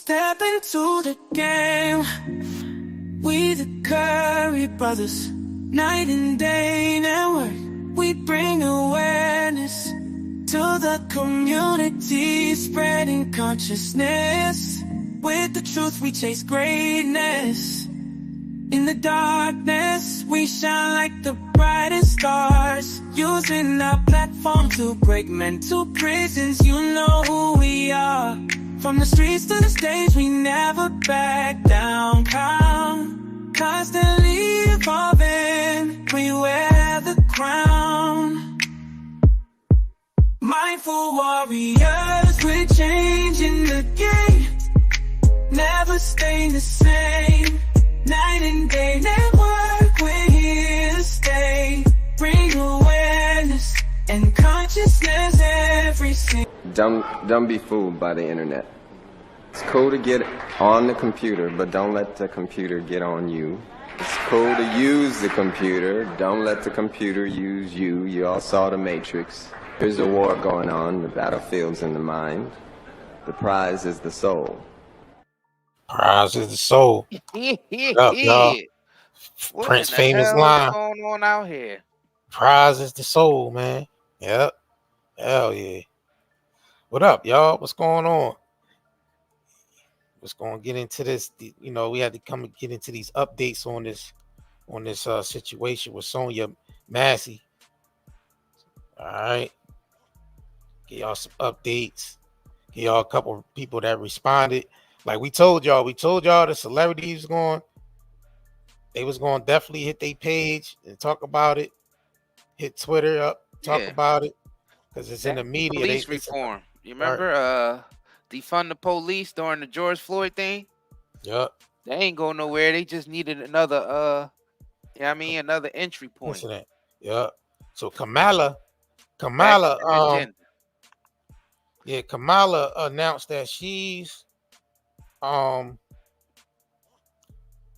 step into the game. We the Curry brothers, night and day network. We bring awareness to the community, spreading consciousness. With the truth we chase greatness. In the darkness we shine like the brightest stars, using our platform to break mental prisons. You know who we are. From the streets to the stage, we never back down. Constantly evolving, we wear the crown. Mindful warriors, we're changing the game. Never staying the same. Night and day network, we're here to stay. Bring awareness and consciousness every single. Don't be fooled by the internet. It's cool to get on the computer, but don't let the computer get on you. It's cool to use the computer, don't let the computer use you. You all saw The Matrix. There's a war going on, the battlefield's in the mind. The prize is the soul. Prize is the soul. Up, y'all. Prince famous line. What's going on out here? Prize is the soul, man. Yep. Hell yeah. What up, y'all? What's going on? Let's go and get into this. You know, we had to come and get into these updates on this situation with SONYA MASSEY. All right. Get y'all some updates. Get y'all a couple of people that responded. Like we told y'all the celebrities they was going to definitely hit their page and talk about it. Hit Twitter up, talk about it. Because it's in the media. Police reform. You remember defund the police during the George Floyd thing? Yep. They ain't going nowhere. They just needed another another entry point. Incident. Yep. So Kamala announced that she's hold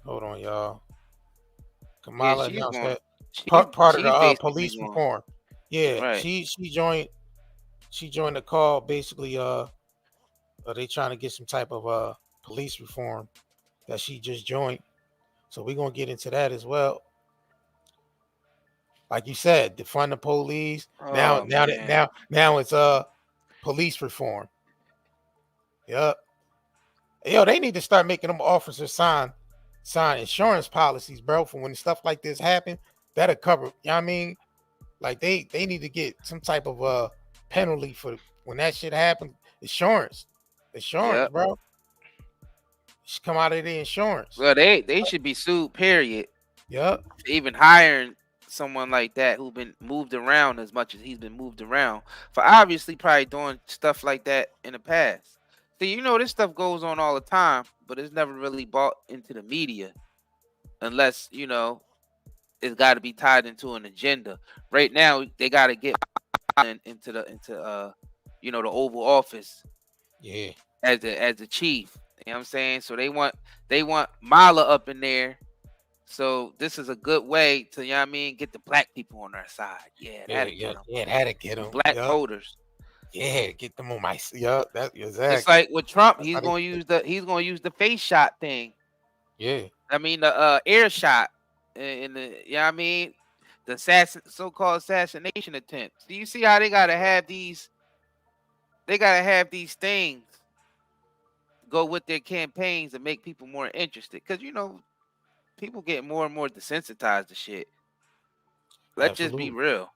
on, y'all. Kamala announced that part of the police reform. Yeah, right. She joined the call. Basically, they trying to get some type of police reform that she just joined. So we're gonna get into that as well. Like you said, defund the police. Now it's police reform. Yep. Yo, they need to start making them officers sign insurance policies, bro, for when stuff like this happen. That'll cover. You know what I mean? Like they need to get some type of penalty for when that shit happens. Insurance, bro. Should come out of the insurance. Well, they should be sued. Period. Yep. Even hiring someone like that who's been moved around as much as he's been moved around for obviously probably doing stuff like that in the past. See, you know, this stuff goes on all the time, but it's never really brought into the media unless, you know, it's got to be tied into an agenda. Right now, they got to get into the Oval Office. Yeah. As the chief. You know what I'm saying? So they want Mala up in there. So this is a good way to, you know what I mean, get the black people on their side. That'd get them. Black voters. Yeah, get them on my. Yeah, that's exactly. It's like with Trump, he's gonna use the face shot thing. Yeah. I mean the air shot in the, you know what I mean, the so-called assassination attempts. Do you see how they gotta have these? They gotta have these things go with their campaigns and make people more interested, because you know people get more and more desensitized to shit. Let's just be real.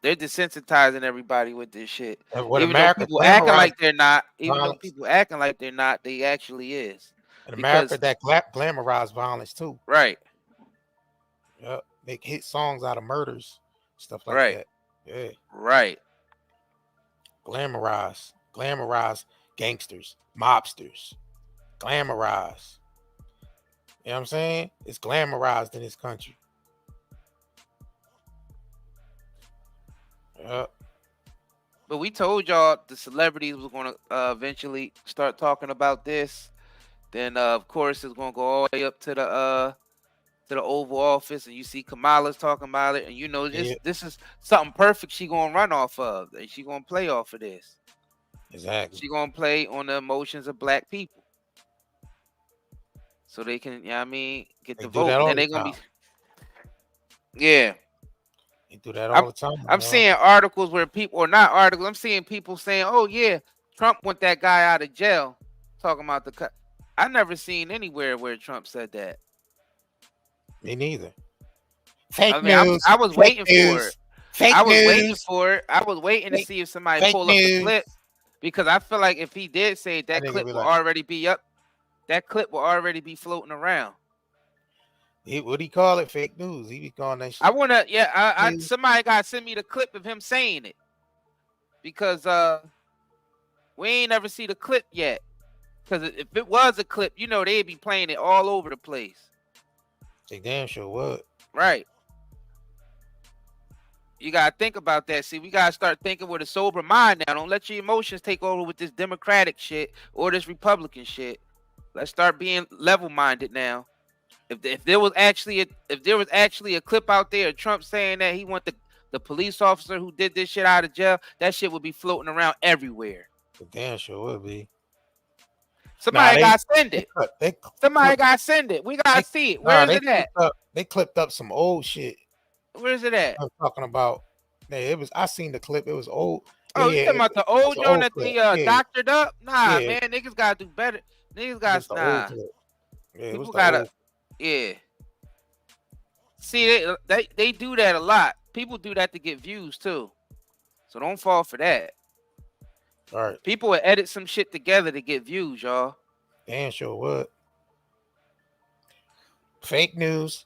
They're desensitizing everybody with this shit. Even though people acting like they're not, they actually is. In America, that glamorize violence too. Right. Yep. Make hit songs out of murders, stuff like that. Yeah. Right. Glamorize gangsters, mobsters. Glamorize. You know what I'm saying? It's glamorized in this country. Yep. But we told y'all the celebrities was going to eventually start talking about this. Then, of course, it's going to go all the way up to the Oval Office, and you see Kamala's talking about it, and you know this is something perfect she going to run off of, and she going to play off of this. Exactly. She gonna play on the emotions of black people, so they can, you know what I mean, get They the do vote, that and all then the they gonna time. be, yeah. They do that I'm all the time. I'm Bro. seeing articles where people, or not articles, I'm seeing people saying, "Oh yeah, Trump want that guy out of jail." Talking about the cut. I never seen anywhere where Trump said that. Me neither. I Fake mean, news. I was Fake waiting for it. news. Fake I was waiting news. for it. I was waiting to Fake, see if somebody fake pull up the news. clip, because I feel like if he did say it, That that nigga clip be will like, already be up. That clip will already be floating around. what do you call it? Fake news. He be calling that I shit wanna, yeah, I news. somebody gotta send me the clip of him saying it, because we ain't never see the clip yet. Because if it was a clip, you know, they'd be playing it all over the place. They damn sure would. Right. You gotta think about that. See, we gotta start thinking with a sober mind now. Don't let your emotions take over with this Democratic shit or this Republican shit. Let's start being level-minded now. If there was actually a clip out there of Trump saying that he want the police officer who did this shit out of jail, that shit would be floating around everywhere. They damn sure would be. Somebody gotta send it. Somebody clip, gotta send it. We gotta see it. Where nah, is it at? They clipped up some old shit. Where is it at? I'm talking about. Yeah, it was. I seen the clip. It was old. Oh, you talking about the old an joint old that clip. they doctored up? Nah, Yeah. man, niggas gotta do better. Niggas It got was the old clip. Yeah, it was People the gotta, old. yeah. See, they do that a lot. People do that to get views too, so don't fall for that. All right. People will edit some shit together to get views, y'all. Damn sure would. Fake news.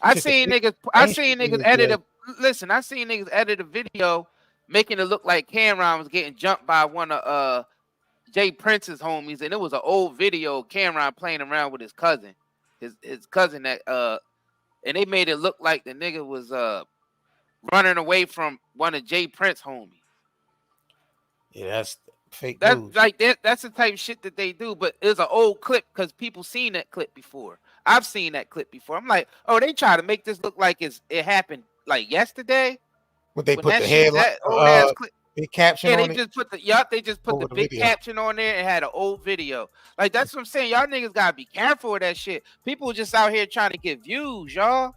I seen niggas edit yeah. listen, I seen niggas edit a video making it look like Cameron was getting jumped by one of Jay Prince's homies, and it was an old video of Cameron playing around with his cousin. His cousin that and they made it look like the nigga was running away from one of Jay Prince homies. Yeah, that's fake That's news. like that's the type of shit that they do, but it's an old clip because people seen that clip before. I've seen that clip before. I'm like, oh, they try to make this look like it happened like yesterday. Would they When put that the shit, headline, that old ass clip, big caption yeah, on they it? just put the big video. caption on there and had an old video. Like that's what I'm saying. Y'all niggas gotta be careful with that shit. People just out here trying to get views, y'all.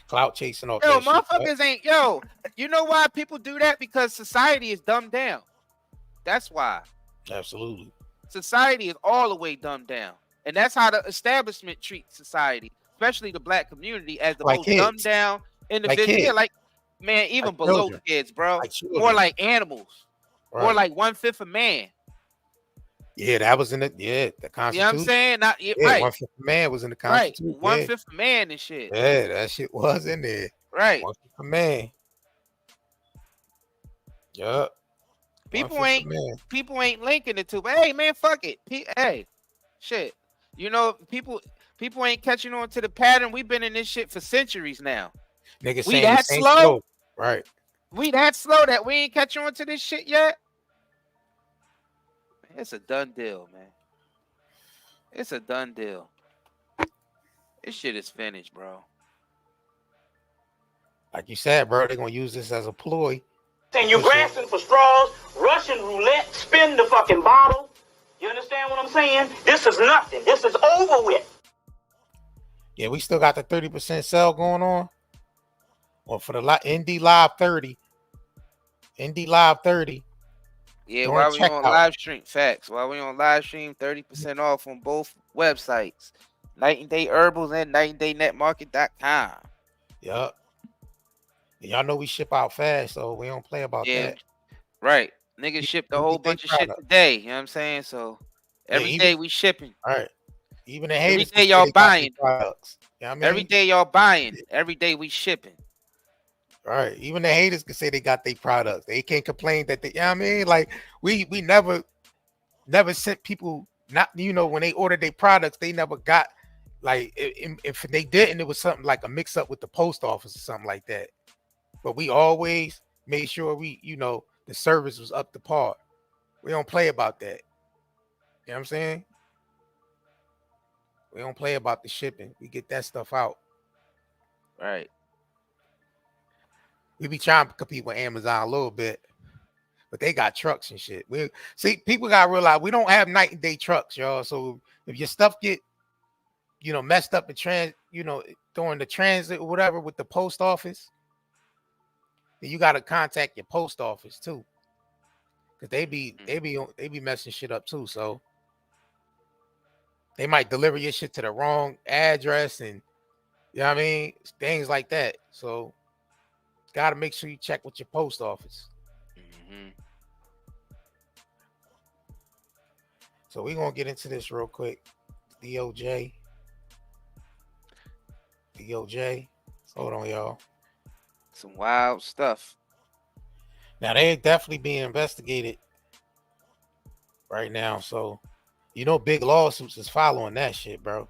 Clout chasing off Yo, that motherfuckers shit. ain't you know why people do that? Because society is dumbed down. That's why. Absolutely. Society is all the way dumbed down. And that's how the establishment treats society, especially the black community, as the Like most kids. dumbed down individual. Like kids. Yeah, like, man, even Like below children. kids, bro. Like children. More like animals. Right. More like 1/5 of man. Yeah, that was in the Constitution. You know what I'm saying? Not yeah, right. 1/5 of man was in the Constitution. Right. 1/5 of man and shit. Yeah, that shit was in there. Right. 1/5 of man. Yup. People ain't linking it to, but hey man, fuck it. Hey, shit. You know, people ain't catching on to the pattern. We've been in this shit for centuries now. Niggas we that slow? Right. We that slow that we ain't catching on to this shit yet? It's a done deal, man. It's a done deal. This shit is finished, bro. Like you said, bro, they're gonna use this as a ploy. And you're grasping for straws, Russian roulette, spin the fucking bottle. You understand what I'm saying? This is nothing. This is over with. Yeah, we still got the 30% sale going on. Or for the ND Live 30. ND Live 30. Yeah, while we on live stream, facts. While we on live stream, 30% off on both websites. Night and Day Herbals and nightanddaynetmarket.com. Yup. Y'all know we ship out fast, so we don't play about that. Right. Niggas shipped a whole bunch of shit today. You know what I'm saying? So every day we shipping. All right. Even the haters. Every day y'all buying. Products. You know what I mean? Every day y'all buying. Every day we shipping. All right. Even the haters can say they got their products. They can't complain that they, you know what I mean? Like we never sent people, not, you know, when they ordered their products, they never got, like, if they didn't, it was something like a mix up with the post office or something like that. But we always made sure you know, the service was up to par. We don't play about that. You know what I'm saying? We don't play about the shipping. We get that stuff out. Right. We be trying to compete with Amazon a little bit. but they got trucks and shit. We see people got to realize we don't have night and day trucks, y'all. So if your stuff get, messed up in during the transit or whatever with the post office, then you got to contact your post office too, because they be messing shit up too. So they might deliver your shit to the wrong address and things like that. So got to make sure you check with your post office. Mm-hmm. So we're gonna get into this real quick. DOJ. Hold on, y'all. Some wild stuff. Now they're definitely being investigated right now. So big lawsuits is following that shit, bro.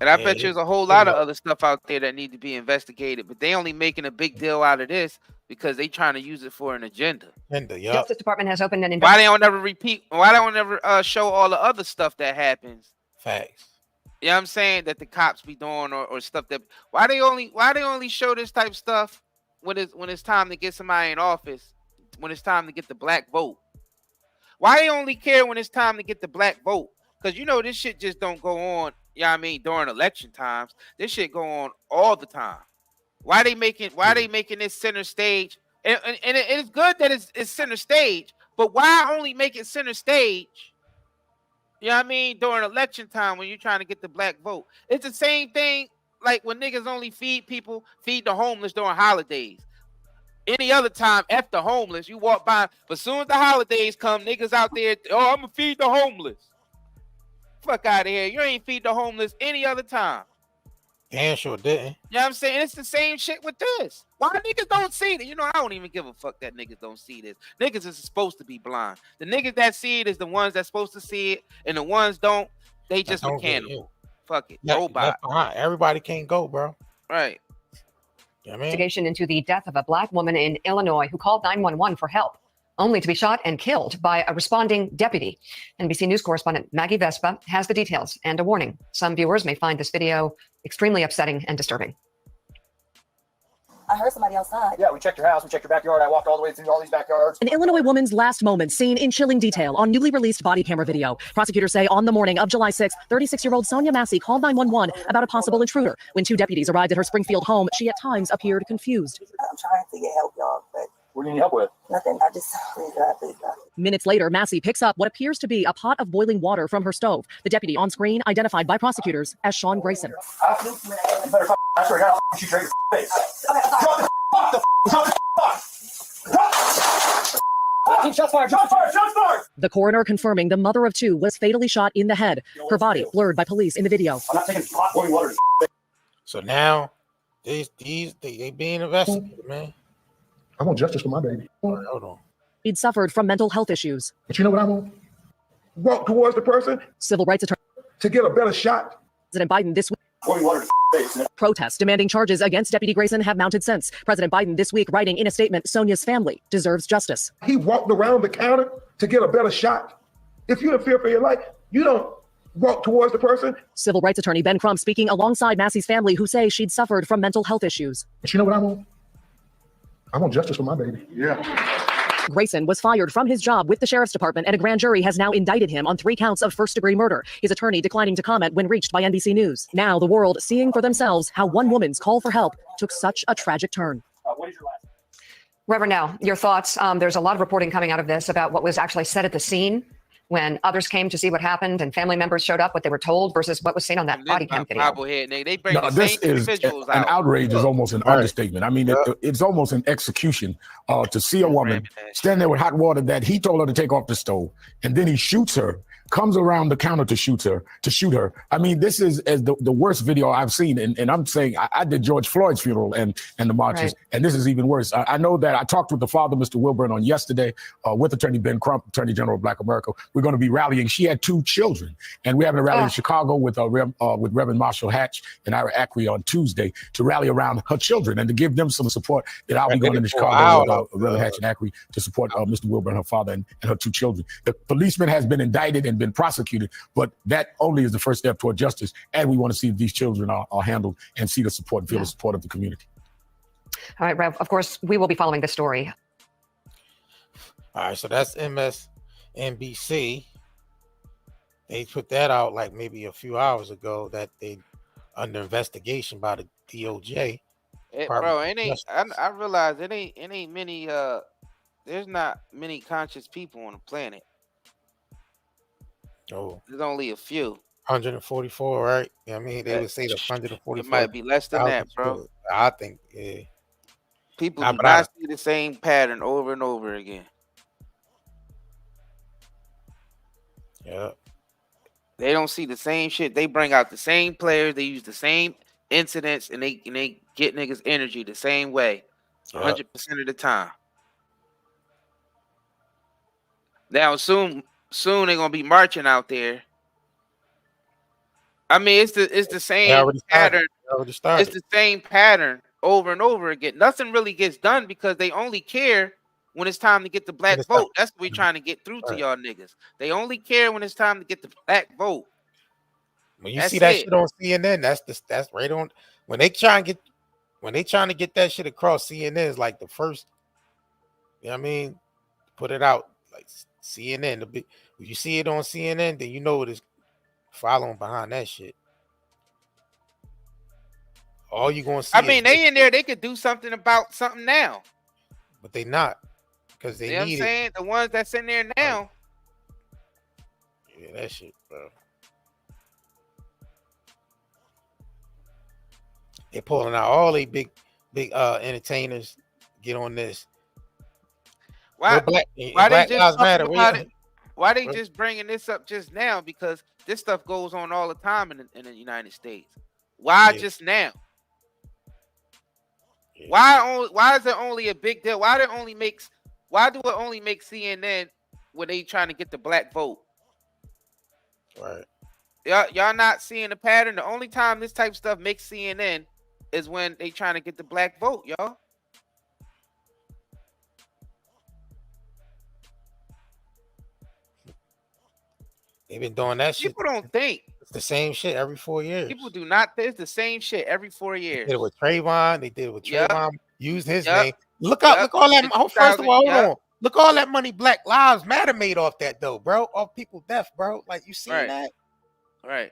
And I bet you there's a whole lot of other stuff out there that need to be investigated, but they only making a big deal out of this because they trying to use it for an agenda. Justice Department has opened an Why they don't ever repeat? Why they don't ever show all the other stuff that happens? Facts. You know what I'm saying? That the cops be doing or stuff that why they only show this type of stuff when it's time to get somebody in office, when it's time to get the black vote. Why they only care when it's time to get the black vote? Because this shit just don't go on, during election times. This shit go on all the time. Why they making this center stage? And it's good that it's center stage, but why only make it center stage? During election time when you're trying to get the black vote. It's the same thing like when niggas only feed the homeless during holidays. Any other time, F the homeless, you walk by, but as soon as the holidays come, niggas out there, I'm gonna feed the homeless. Fuck out of here. You ain't feed the homeless any other time. Damn sure didn't. You know what I'm saying? It's the same shit with this. Why niggas don't see it? I don't even give a fuck that niggas don't see this. Niggas is supposed to be blind. The niggas that see it is the ones that's supposed to see it, and the ones don't, they just mechanical. Fuck it. Robot. Everybody can't go, bro. Right. Investigation into the death of a black woman in Illinois who called 911 for help, only to be shot and killed by a responding deputy. NBC News correspondent Maggie Vespa has the details and a warning. Some viewers may find this video extremely upsetting and disturbing. I heard somebody outside. Yeah, we checked your house, we checked your backyard. I walked all the way through all these backyards. An Illinois woman's last moments seen in chilling detail on newly released body camera video. Prosecutors say on the morning of July 6th, 36-year-old SONYA MASSEY called 911 about a possible intruder. When two deputies arrived at her Springfield home, she at times appeared confused. I'm trying to get help, y'all, but what do you need help with? nothing. I just, please God. Minutes later, Massey picks up what appears to be a pot of boiling water from her stove. The deputy on screen identified by prosecutors as Sean Grayson. You better I swear to God, I'll shoot your face. Shots fired! The coroner confirming the mother of two was fatally shot in the head. Her body blurred by police in the video. I'm not taking hot boiling water. So now they being investigated, man. I want justice for my baby. Hold on. He'd suffered from mental health issues. But you know what I want? Walk towards the person Civil rights attorney to get a better shot. President Biden this week. Boiling water face. Protests demanding charges against Deputy Grayson have mounted since. President Biden this week writing in a statement, Sonya's family deserves justice. He walked around the counter to get a better shot. If you're in fear for your life, you don't walk towards the person. Civil rights attorney Ben Crump speaking alongside Massey's family, who say she'd suffered from mental health issues. But you know what I want? I want justice for my baby. Yeah. Grayson was fired from his job with the sheriff's department, and a grand jury has now indicted him on 3 counts of first-degree murder. His attorney declining to comment when reached by NBC News. Now the world seeing for themselves how one woman's call for help took such a tragic turn. What is your last name? Reverend, now, your thoughts. There's a lot of reporting coming out of this about what was actually said at the scene when others came to see what happened and family members showed up, what they were told versus what was seen on that body cam video. They bring the this same is individuals an out. outrage is almost an understatement. I mean, it's almost an execution to see a woman stand there with hot water that he told her to take off the stove, and then he shoots her, comes around the counter to shoot her. I mean, this is as the worst video I've seen. And I'm saying I did George Floyd's funeral and the marches, and this is even worse. I know that I talked with the father, Mr. Wilburn, on yesterday with Attorney Ben Crump, Attorney General of Black America. We're going to be rallying. She had 2 children, and we're having a rally in Chicago with Reverend Marshall Hatch and Ira Ackley on Tuesday to rally around her children and to give them some support. That I'll be going into Chicago with Reverend Hatch and Ackley to support Mr. Wilburn, her father, and her 2 children. The policeman has been indicted and been prosecuted, but that only is the first step toward justice. And we want to see if these children are handled and see the support and feel the support of the community. All right, Rev, of course, we will be following this story. All right, so that's MSNBC. They put that out like maybe a few hours ago that they under investigation by the DOJ. Bro, it ain't. I realize it ain't many. There's not many conscious people on the planet. Oh, there's only a few. 144, right? Yeah, I mean, they would say the 144. It might be less than that, bro. I think, yeah. People do not see the same pattern over and over again. Yeah. They don't see the same shit. They bring out the same players. They use the same incidents, and they get niggas energy the same way, 100% of the time. Now soon they're gonna be marching out there. I mean, it's the same pattern. It's the same pattern over and over again. Nothing really gets done because they only care when it's time to get the black vote. That's what we're trying to get through to y'all niggas. They only care when it's time to get the black vote. When you see that shit on CNN, that's right on. When they trying to get that shit across, CNN is like the first. You know what I mean? Put it out like CNN. When you see it on CNN, then you know it is following behind that shit. All you gonna see. I mean, they in there. They could do something about something now, but they not because they you know need what I'm saying? The ones that's in there now. Yeah, that shit, bro. They pulling out all they big entertainers. Get on this. Why they just matter? Why they just bringing this up just now? Because this stuff goes on all the time in the United States. Why just now? Why is it only a big deal? Why do it only make CNN when they trying to get the black vote? Right. Y'all not seeing the pattern. The only time this type of stuff makes CNN is when they trying to get the black vote, y'all. They've been doing that shit. People don't think it's the same shit every 4 years. People do not think it's the same shit every 4 years. They did it with Trayvon. They did it with Trayvon. Used his name. Look all that. First of all, hold on. Look all that money Black Lives Matter made off that though, bro. Off people death, bro. Like you see that? Right.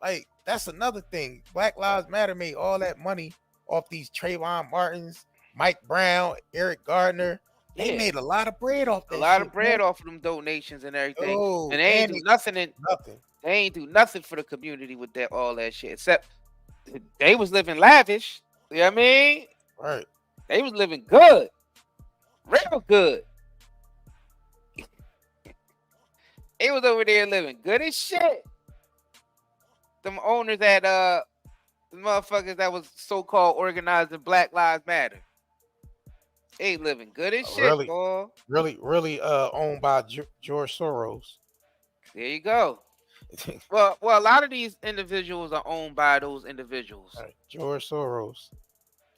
Like that's another thing. Black Lives Matter made all that money off these Trayvon Martins, Mike Brown, Eric Gardner. They made a lot of bread off that. Off of them donations and everything. And they ain't do nothing. They ain't do nothing for the community with that all that shit. Except they was living lavish. You know what I mean? Right. They was living good. Real good. They was over there living good as shit. Them owners at the motherfuckers that was so-called organizing Black Lives Matter. They living good as shit, boy. Really owned by George Soros. There you go. well, a lot of these individuals are owned by those individuals. Right. George Soros.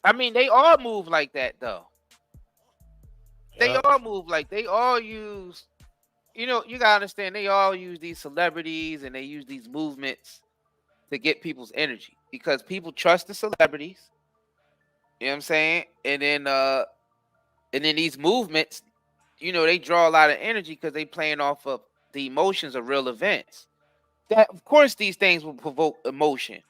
I mean, they all move like that, though. They all move like they all use. You know, you gotta understand. They all use these celebrities and they use these movements to get people's energy because people trust the celebrities. You know what I'm saying? And then these movements, you know, they draw a lot of energy because they playing off of the emotions of real events. That, of course, these things will provoke emotion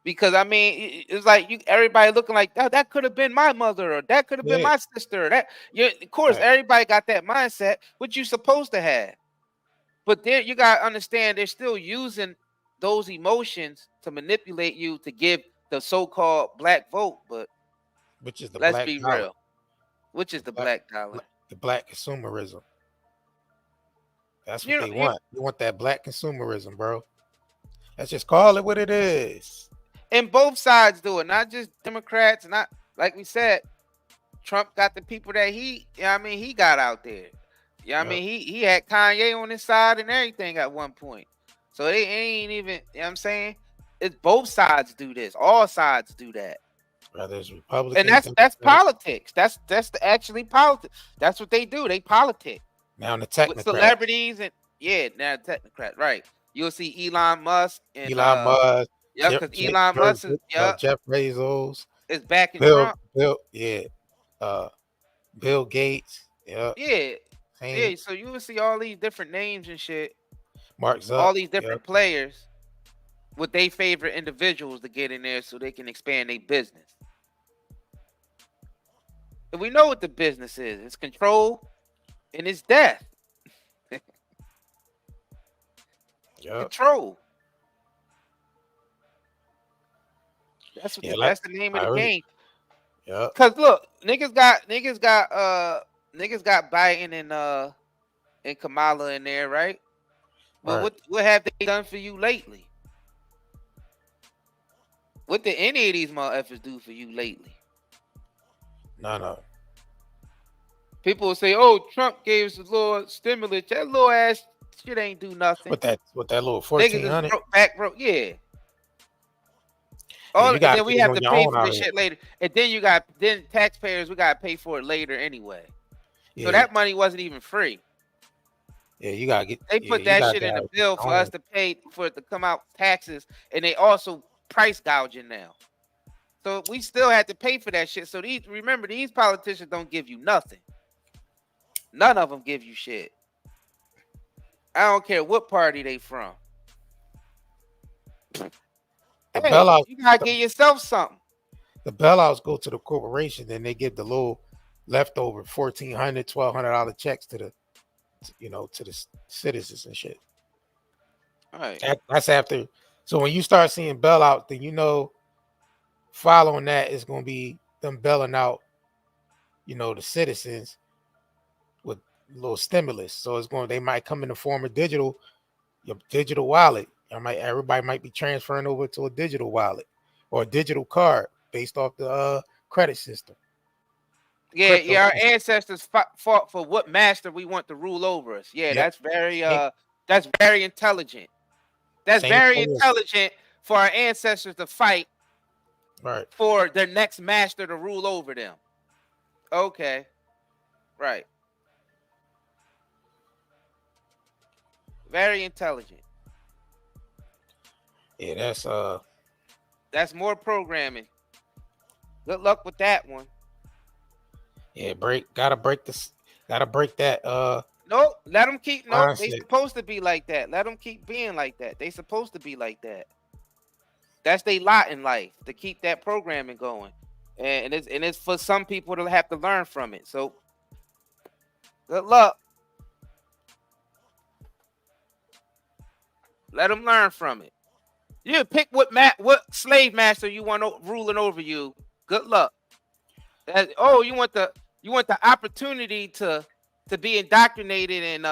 because I mean, it's like everybody looking like that could have been my mother or that could have been my sister. Of course, everybody got that mindset, which you're supposed to have. But there, you gotta understand, they're still using those emotions to manipulate you to give the so-called black vote. But which is the let's black be dollar. real. Which is the black dollar? The black consumerism. That's what they want. They want that black consumerism, bro. Let's just call it what it is. And both sides do it, not just Democrats. Not like we said, Trump got the people that he got out there. I mean, he had Kanye on his side and everything at one point. So they ain't even, you know what I'm saying? It's both sides do this. All sides do that. Rather it's Republicans. And that's politics. That's actually politics. That's what they do. They politic. Now the technocrats. With celebrities and now technocrats, right. You'll see Elon Musk and Musk. Yeah, because Elon Musk is Jeff Bezos is back in Bill, Trump. Bill Gates. Yeah. Yeah. Same. Yeah, so you will see all these different names and shit. Marks up. All these different players with their favorite individuals to get in there so they can expand their business. And we know what the business is. It's control and it's death. Control. That's what that's the name of the game. Yeah. Cause look, niggas got Biden and Kamala in there, right? Well, what have they done for you lately? What did any of these motherfuckers do for you lately? No. People will say, "Oh, Trump gave us a little stimulus." That little ass shit ain't do nothing. With that little 1,400. Broke, yeah. And then we have to pay for this shit later. And then taxpayers, we gotta pay for it later anyway. Yeah. So that money wasn't even free. Yeah, you gotta get. They put that shit in the bill for us to pay for it to come out taxes, and they also price gouging now. So we still had to pay for that shit. So remember, these politicians don't give you nothing. None of them give you shit. I don't care what party they from. Hey, you gotta get yourself something. The bailouts go to the corporation, then they give the little leftover $1,400, $1,200 checks to the citizens and shit. All right. That's after. So when you start seeing bailouts, then following that is going to be them bailing out, the citizens with a little stimulus. So they might come in the form of your digital wallet. Everybody might be transferring over to a digital wallet or a digital card based off the credit system. Yeah, our ancestors fought for what master we want to rule over us. Yeah, that's very intelligent. That's very intelligent for our ancestors to fight for their next master to rule over them. Okay. Right. Very intelligent. Yeah, that's more programming. Good luck with that one. Yeah, gotta break that. Nope, let them keep. Nope, they supposed to be like that. Let them keep being like that. They supposed to be like that. That's their lot in life, to keep that programming going, and it's for some people to have to learn from it. So, good luck. Let them learn from it. You pick what slave master you want ruling over you. Good luck. You want the opportunity to be indoctrinated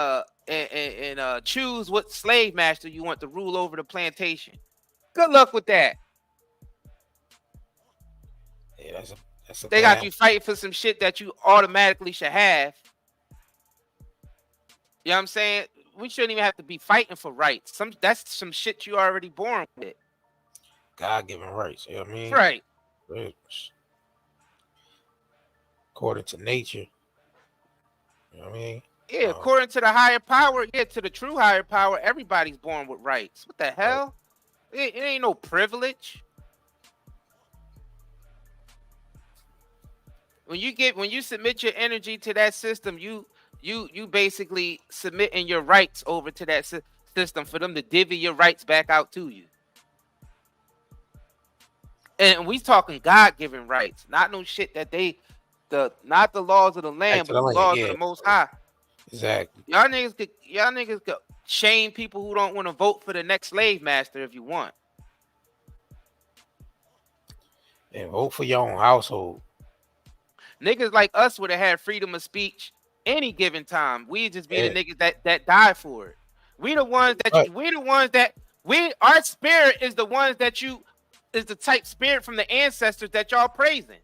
and choose what slave master you want to rule over the plantation. Good luck with that. Yeah, that's a they got you fighting for some shit that you automatically should have. You know what I'm saying? We shouldn't even have to be fighting for rights. That's some shit you already born with. God-given rights. You know what I mean? Right. According to nature. You know what I mean? Yeah, according to the higher power, to the true higher power, everybody's born with rights. What the hell? It ain't no privilege. When you submit your energy to that system, you basically submitting your rights over to that system for them to divvy your rights back out to you. And we talking God-given rights, not no shit that not the laws of the land, but the laws of the Most High. Exactly. Y'all niggas could shame people who don't want to vote for the next slave master if you want. And vote for your own household. Niggas like us would have had freedom of speech any given time. We just be the niggas that die for it. We the ones that our spirit is the ones that is the type spirit from the ancestors that y'all praising.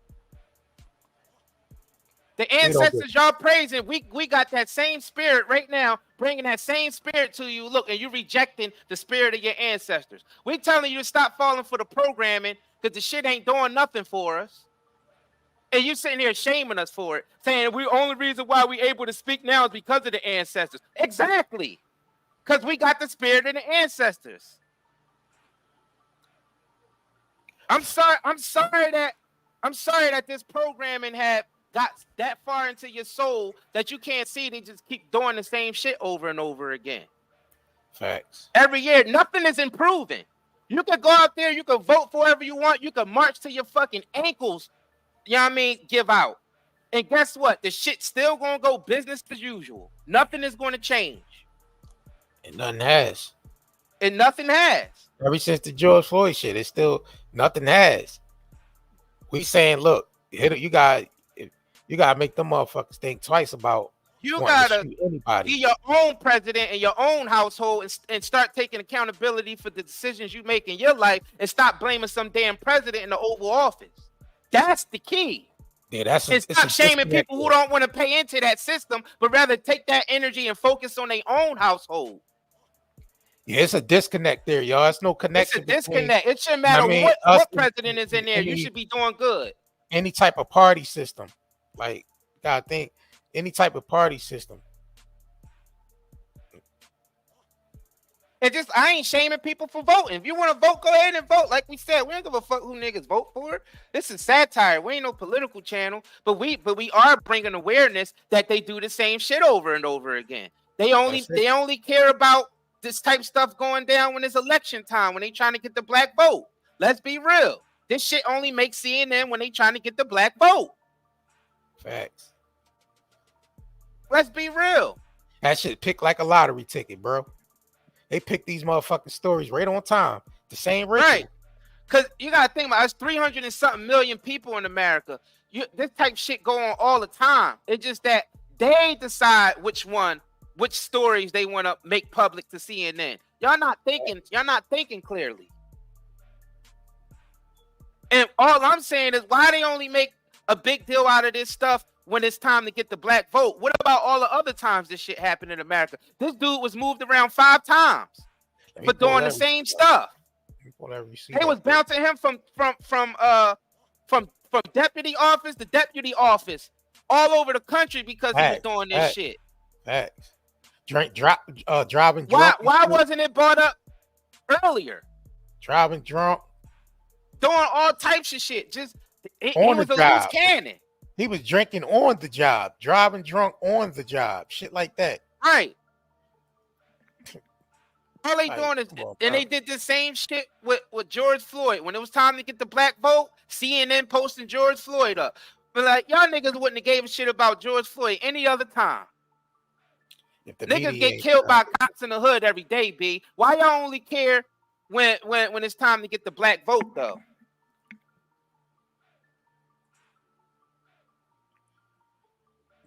The ancestors y'all praising, we got that same spirit right now, bringing that same spirit to you. Look, and you rejecting the spirit of your ancestors. We telling you to stop falling for the programming because the shit ain't doing nothing for us. And you sitting here shaming us for it, saying the only reason why we able to speak now is because of the ancestors. Exactly. Because we got the spirit of the ancestors. I'm sorry that this programming had got that far into your soul that you can't see. They just keep doing the same shit over and over again. Facts. Every year, nothing is improving. You can go out there, you can vote for whoever you want, you can march to your fucking ankles, you know what I mean, give out. And guess what? The shit's still gonna go business as usual. Nothing is going to change. And nothing has. And nothing has. Ever since the George Floyd shit, it's still nothing has. We saying, look, you got to make them motherfuckers think twice about. You gotta be your own president in your own household and start taking accountability for the decisions you make in your life and stop blaming some damn president in the Oval Office. That's the key. Yeah, stop shaming people who don't want to pay into that system, but rather take that energy and focus on their own household. Yeah, it's a disconnect there, y'all. It's no connection. It's a disconnect. It shouldn't matter what president is in there. You should be doing good. Any type of party system, like, gotta think, any type of party system. And just, I ain't shaming people for voting. If you want to vote, go ahead and vote. Like we said, we don't give a fuck who niggas vote for. This is satire. We ain't no political channel, but we are bringing awareness that they do the same shit over and over again. They only care about this type of stuff going down when it's election time, when they trying to get the black vote. Let's be real. This shit only makes CNN when they trying to get the black vote. Facts. Let's be real. That shit picked like a lottery ticket, bro. They pick these motherfucking stories right on time. The same ritual. Right. Because you got to think about it, 300 and something million people in America. This type of shit go on all the time. It's just that they decide which stories they want to make public to CNN. Y'all not thinking clearly. And all I'm saying is, why they only make a big deal out of this stuff when it's time to get the black vote? What about all the other times this shit happened in America? This dude was moved around 5 times for doing the same stuff. They was bouncing him from deputy office to deputy office all over the country because he was doing this shit. Facts. Driving drunk. Why wasn't it brought up earlier? Driving drunk. Doing all types of shit. Just he was a loose cannon. He was drinking on the job, driving drunk on the job, shit like that. Right. All they doing is, and they did the same shit with George Floyd. When it was time to get the black vote, CNN posting George Floyd up. But like, y'all niggas wouldn't have gave a shit about George Floyd any other time. Niggas get killed by cops in the hood every day, B. Why y'all only care when it's time to get the black vote, though?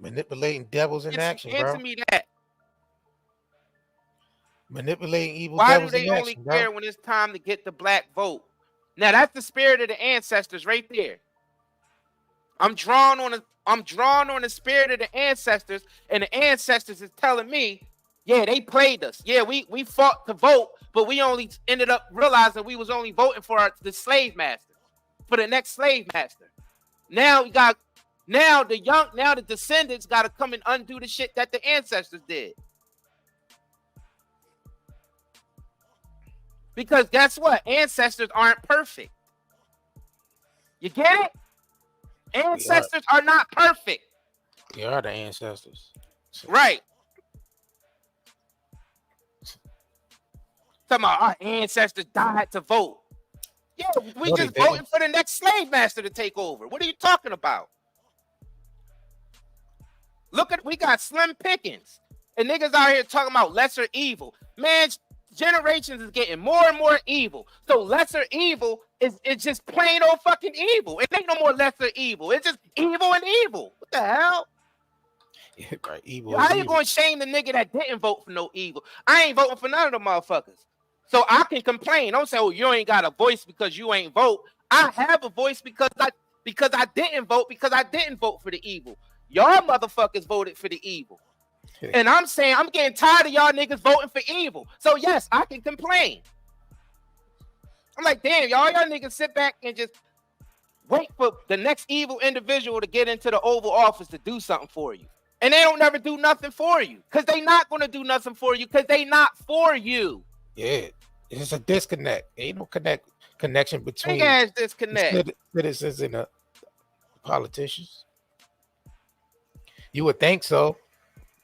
Manipulating devils in action, bro. Answer me that. Manipulating evil Why devils do they in only action, care when it's time to get the black vote? Now that's the spirit of the ancestors right there. I'm drawn on the spirit of the ancestors, and the ancestors is telling me, yeah, they played us. Yeah, we fought to vote, but we only ended up realizing we was only voting for the slave master, for the next slave master. Now the descendants got to come and undo the shit that the ancestors did. Because guess what? Ancestors aren't perfect. You get it? Ancestors are not perfect. They are the ancestors. Right. Talking about our ancestors died to vote. Yeah, we just voting for the next slave master to take over. What are you talking about? We got slim pickings. And niggas out here talking about lesser evil. Man, generations is getting more and more evil. So lesser evil is just plain old fucking evil. It ain't no more lesser evil. It's just evil and evil. What the hell? Yeah, right. Evil. How you gonna shame the nigga that didn't vote for no evil? I ain't voting for none of them motherfuckers. So I can complain. Don't say, oh, you ain't got a voice because you ain't vote. I have a voice because I didn't vote because I didn't vote for the evil. Y'all motherfuckers voted for the evil. And I'm saying I'm getting tired of y'all niggas voting for evil. So yes, I can complain. I'm like, damn, y'all niggas sit back and just wait for the next evil individual to get into the Oval Office to do something for you. And they don't never do nothing for you. Because they not going to do nothing for you because they not for you. Yeah, it's a disconnect. Ain't no connection between disconnect. citizens and the politicians. You would think so.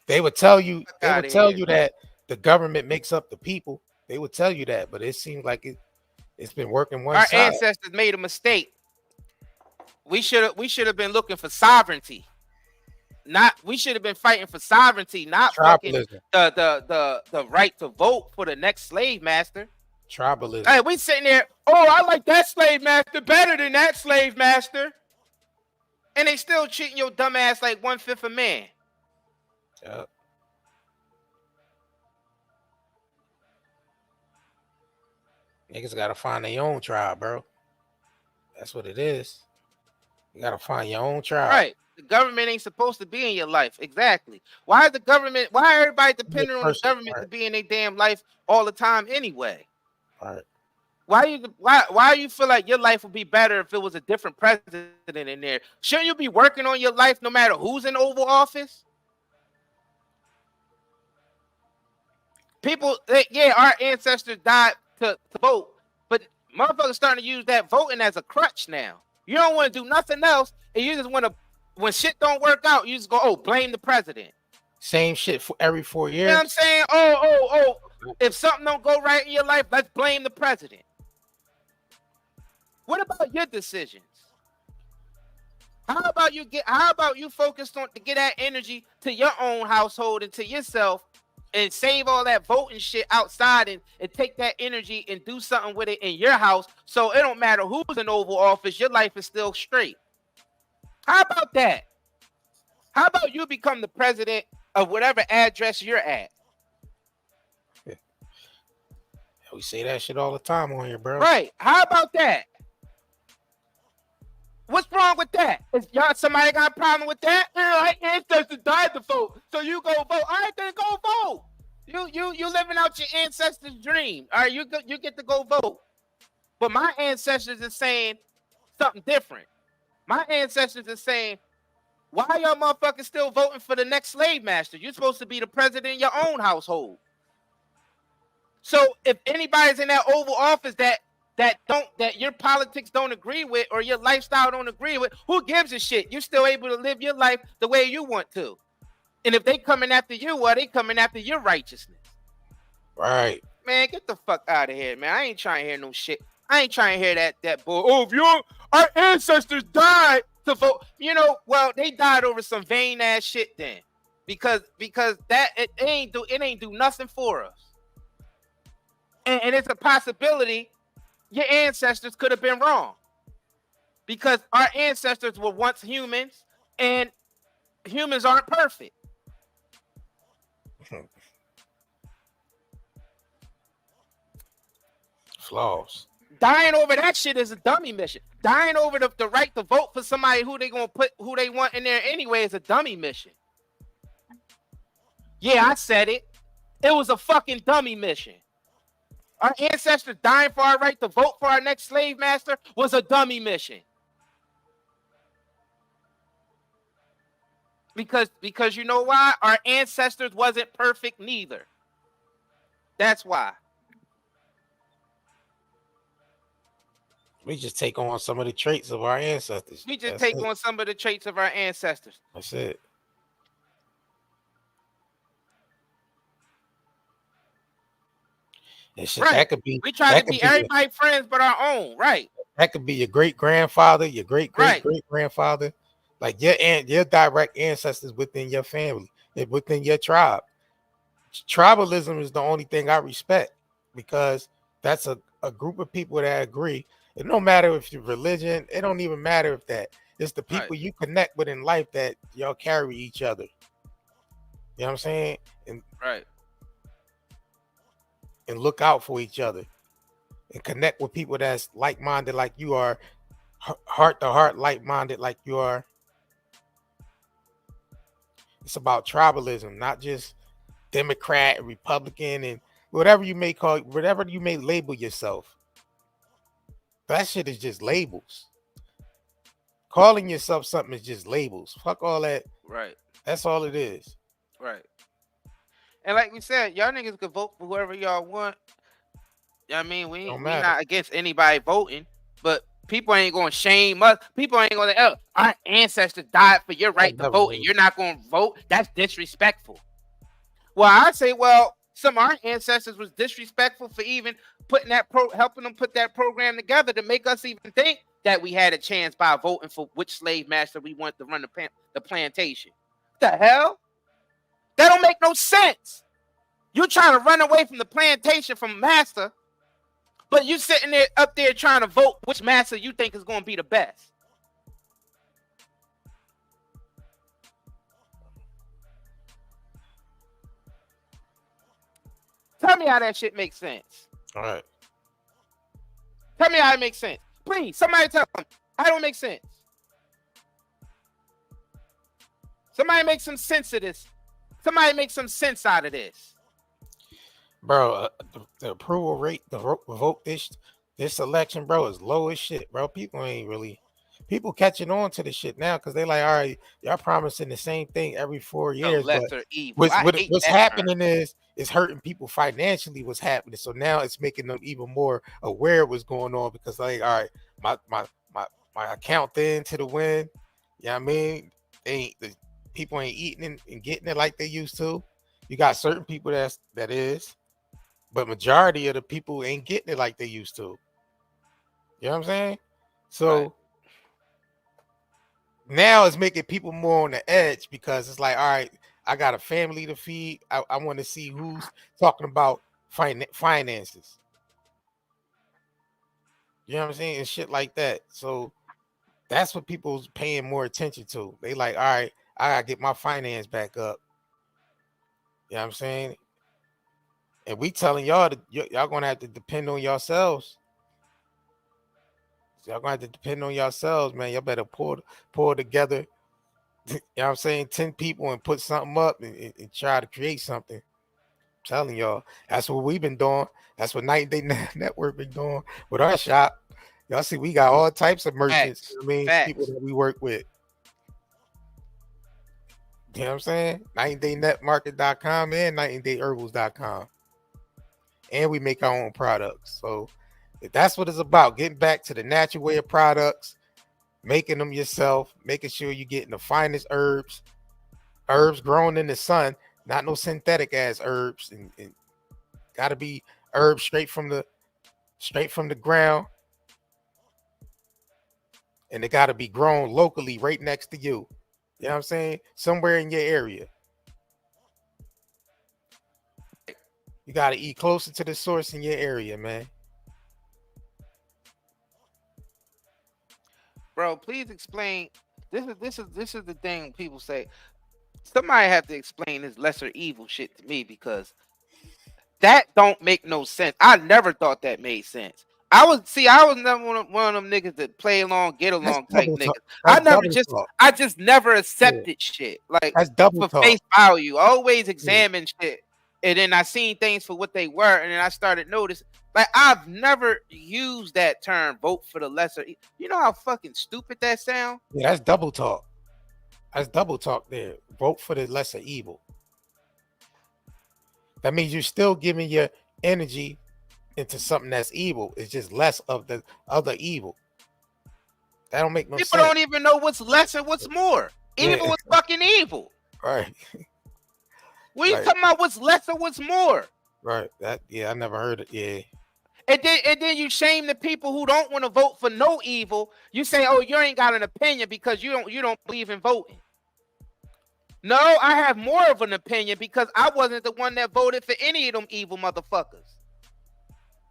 They would tell you. They would tell you that the government makes up the people. They would tell you that, but it seems like it's been working one side. Our ancestors made a mistake. We should have been looking for sovereignty. We should have been fighting for sovereignty, not fucking the right to vote for the next slave master. Tribalism. Hey, we sitting there, oh, I like that slave master better than that slave master. And they still treating your dumb ass like 1/5 a man. Yep. Niggas gotta find their own tribe, bro. That's what it is. You gotta find your own tribe. Right. The government ain't supposed to be in your life. Exactly. Why is everybody depending on the government to be in their damn life all the time anyway? Right. Why you feel like your life would be better if it was a different president in there? Shouldn't you be working on your life no matter who's in Oval Office? People, our ancestors died to vote, but motherfuckers starting to use that voting as a crutch now. You don't want to do nothing else, and you just want to, when shit don't work out, you just go, oh, blame the president. Same shit for every 4 years. You know what I'm saying? Oh. If something don't go right in your life, let's blame the president. What about your decisions? How about you focused on to get that energy to your own household and to yourself and save all that voting shit outside and take that energy and do something with it in your house so it don't matter who's in Oval Office, your life is still straight. How about that? How about you become the president of whatever address you're at? We say that shit all the time on here, bro. Right. How about that? What's wrong with that? Is y'all somebody got a problem with that? My ancestors died to vote, so you go vote. All right, then go vote. You living out your ancestors' dream. All right, you get to go vote. But my ancestors are saying something different. My ancestors are saying, why y'all motherfuckers still voting for the next slave master? You're supposed to be the president in your own household. So if anybody's in that Oval Office that your politics don't agree with or your lifestyle don't agree with, who gives a shit? You're still able to live your life the way you want to. And if they coming after you, well, they coming after your righteousness. Right. Man, get the fuck out of here, man. I ain't trying to hear no shit. I ain't trying to hear that bull. Oh, our ancestors died to vote. You know, well, they died over some vain ass shit then. Because that it ain't do nothing for us. And it's a possibility your ancestors could have been wrong. Because our ancestors were once humans, and humans aren't perfect. Flaws. Dying over that shit is a dummy mission. Dying over the right to vote for somebody who they want in there anyway is a dummy mission. Yeah, I said it. It was a fucking dummy mission. Our ancestors dying for our right to vote for our next slave master was a dummy mission. Because you know why? Our ancestors wasn't perfect neither. That's why. We just take on some of the traits of our ancestors. We just take on some of the traits of our ancestors. That's it. Right. That could be. We try to be everybody's friends but our own, right? That could be your great grandfather, your great grandfather, like your direct ancestors within your family, within your tribe. Tribalism is the only thing I respect because that's a group of people that agree. It don't matter if your religion, it don't even matter if that. It's the people you connect with in life that y'all carry each other. You know what I'm saying? And and look out for each other and connect with people that's like-minded like you are, heart to heart like-minded like you are. It's about tribalism, not just Democrat, Republican, and whatever you may call, whatever you may label yourself. That shit is just labels. Calling yourself something is just labels. Fuck all that. Right. That's all it is. Right. And like we said, y'all niggas could vote for whoever y'all want. You know what I mean? We not against anybody voting, but People ain't gonna shame us. People ain't gonna. Oh, our ancestors died for your right to vote, and you're not gonna vote. That's disrespectful. Well, I say, well, some of our ancestors was disrespectful for even putting that helping them put that program together to make us even think that we had a chance by voting for which slave master we want to run the plantation. The hell? That don't make no sense. You're trying to run away from the plantation from master, but you sitting there up there trying to vote which master you think is going to be the best. Tell me how that shit makes sense. All right. Tell me how it makes sense. Please, somebody tell me. How don't make sense? Somebody make some sense of this. Somebody make some sense out of this. Bro, the approval rate, the vote this election, bro, is low as shit, bro. People catching on to the shit now because they like, all right, y'all promising the same thing every 4 years. Lesser evil. What's happening is it's hurting people financially. What's happening? So now it's making them even more aware of what's going on because like, all right, my account then to the win. You know what I mean? People ain't eating and getting it like they used to. You got certain people that is, but majority of the people ain't getting it like they used to. You know what I'm saying? So. Right. Now it's making people more on the edge because it's like, all right, I got a family to feed. I want to see who's talking about finances. You know what I'm saying? And shit like that. So that's what people's paying more attention to. They like, all right, I got to get my finance back up. You know what I'm saying? And we telling y'all that y'all going to have to depend on yourselves. Y'all gonna have to depend on yourselves, man. Y'all better pull together, you know what I'm saying, 10 people and put something up and try to create something. I'm telling y'all, that's what we've been doing. That's what Night and Day Network been doing with our shop. Y'all see, we got all types of merchants. People that we work with. You know what I'm saying? NightandDayNetMarket.com and NightandDayHerbals.com. And we make our own products. So if that's what it's about, getting back to the natural way of products, making them yourself, making sure you're getting the finest herbs grown in the sun, not no synthetic ass herbs, and gotta be herbs straight from the ground, and they gotta be grown locally right next to you. You know what I'm saying? Somewhere in your area. You gotta eat closer to the source in your area, man. Bro, please explain. This is the thing people say. Somebody have to explain this lesser evil shit to me because that don't make no sense. I never thought that made sense. I was never one of them niggas that play along, get along type niggas. I just never accepted shit. Like that's double for face value. Always examine shit. And then I seen things for what they were, and then I started noticing. Like I've never used that term, vote for the lesser. You know how fucking stupid that sound? Yeah, that's double talk. That's double talk there. Vote for the lesser evil. That means you're still giving your energy into something that's evil. It's just less of the other evil. That don't make no sense. People don't even know what's less and what's more. Evil is fucking evil. Right. What are you talking about? What's less or what's more? Right. I never heard it. Yeah. And then you shame the people who don't want to vote for no evil. You say, "Oh, you ain't got an opinion because you don't believe in voting." No, I have more of an opinion because I wasn't the one that voted for any of them evil motherfuckers.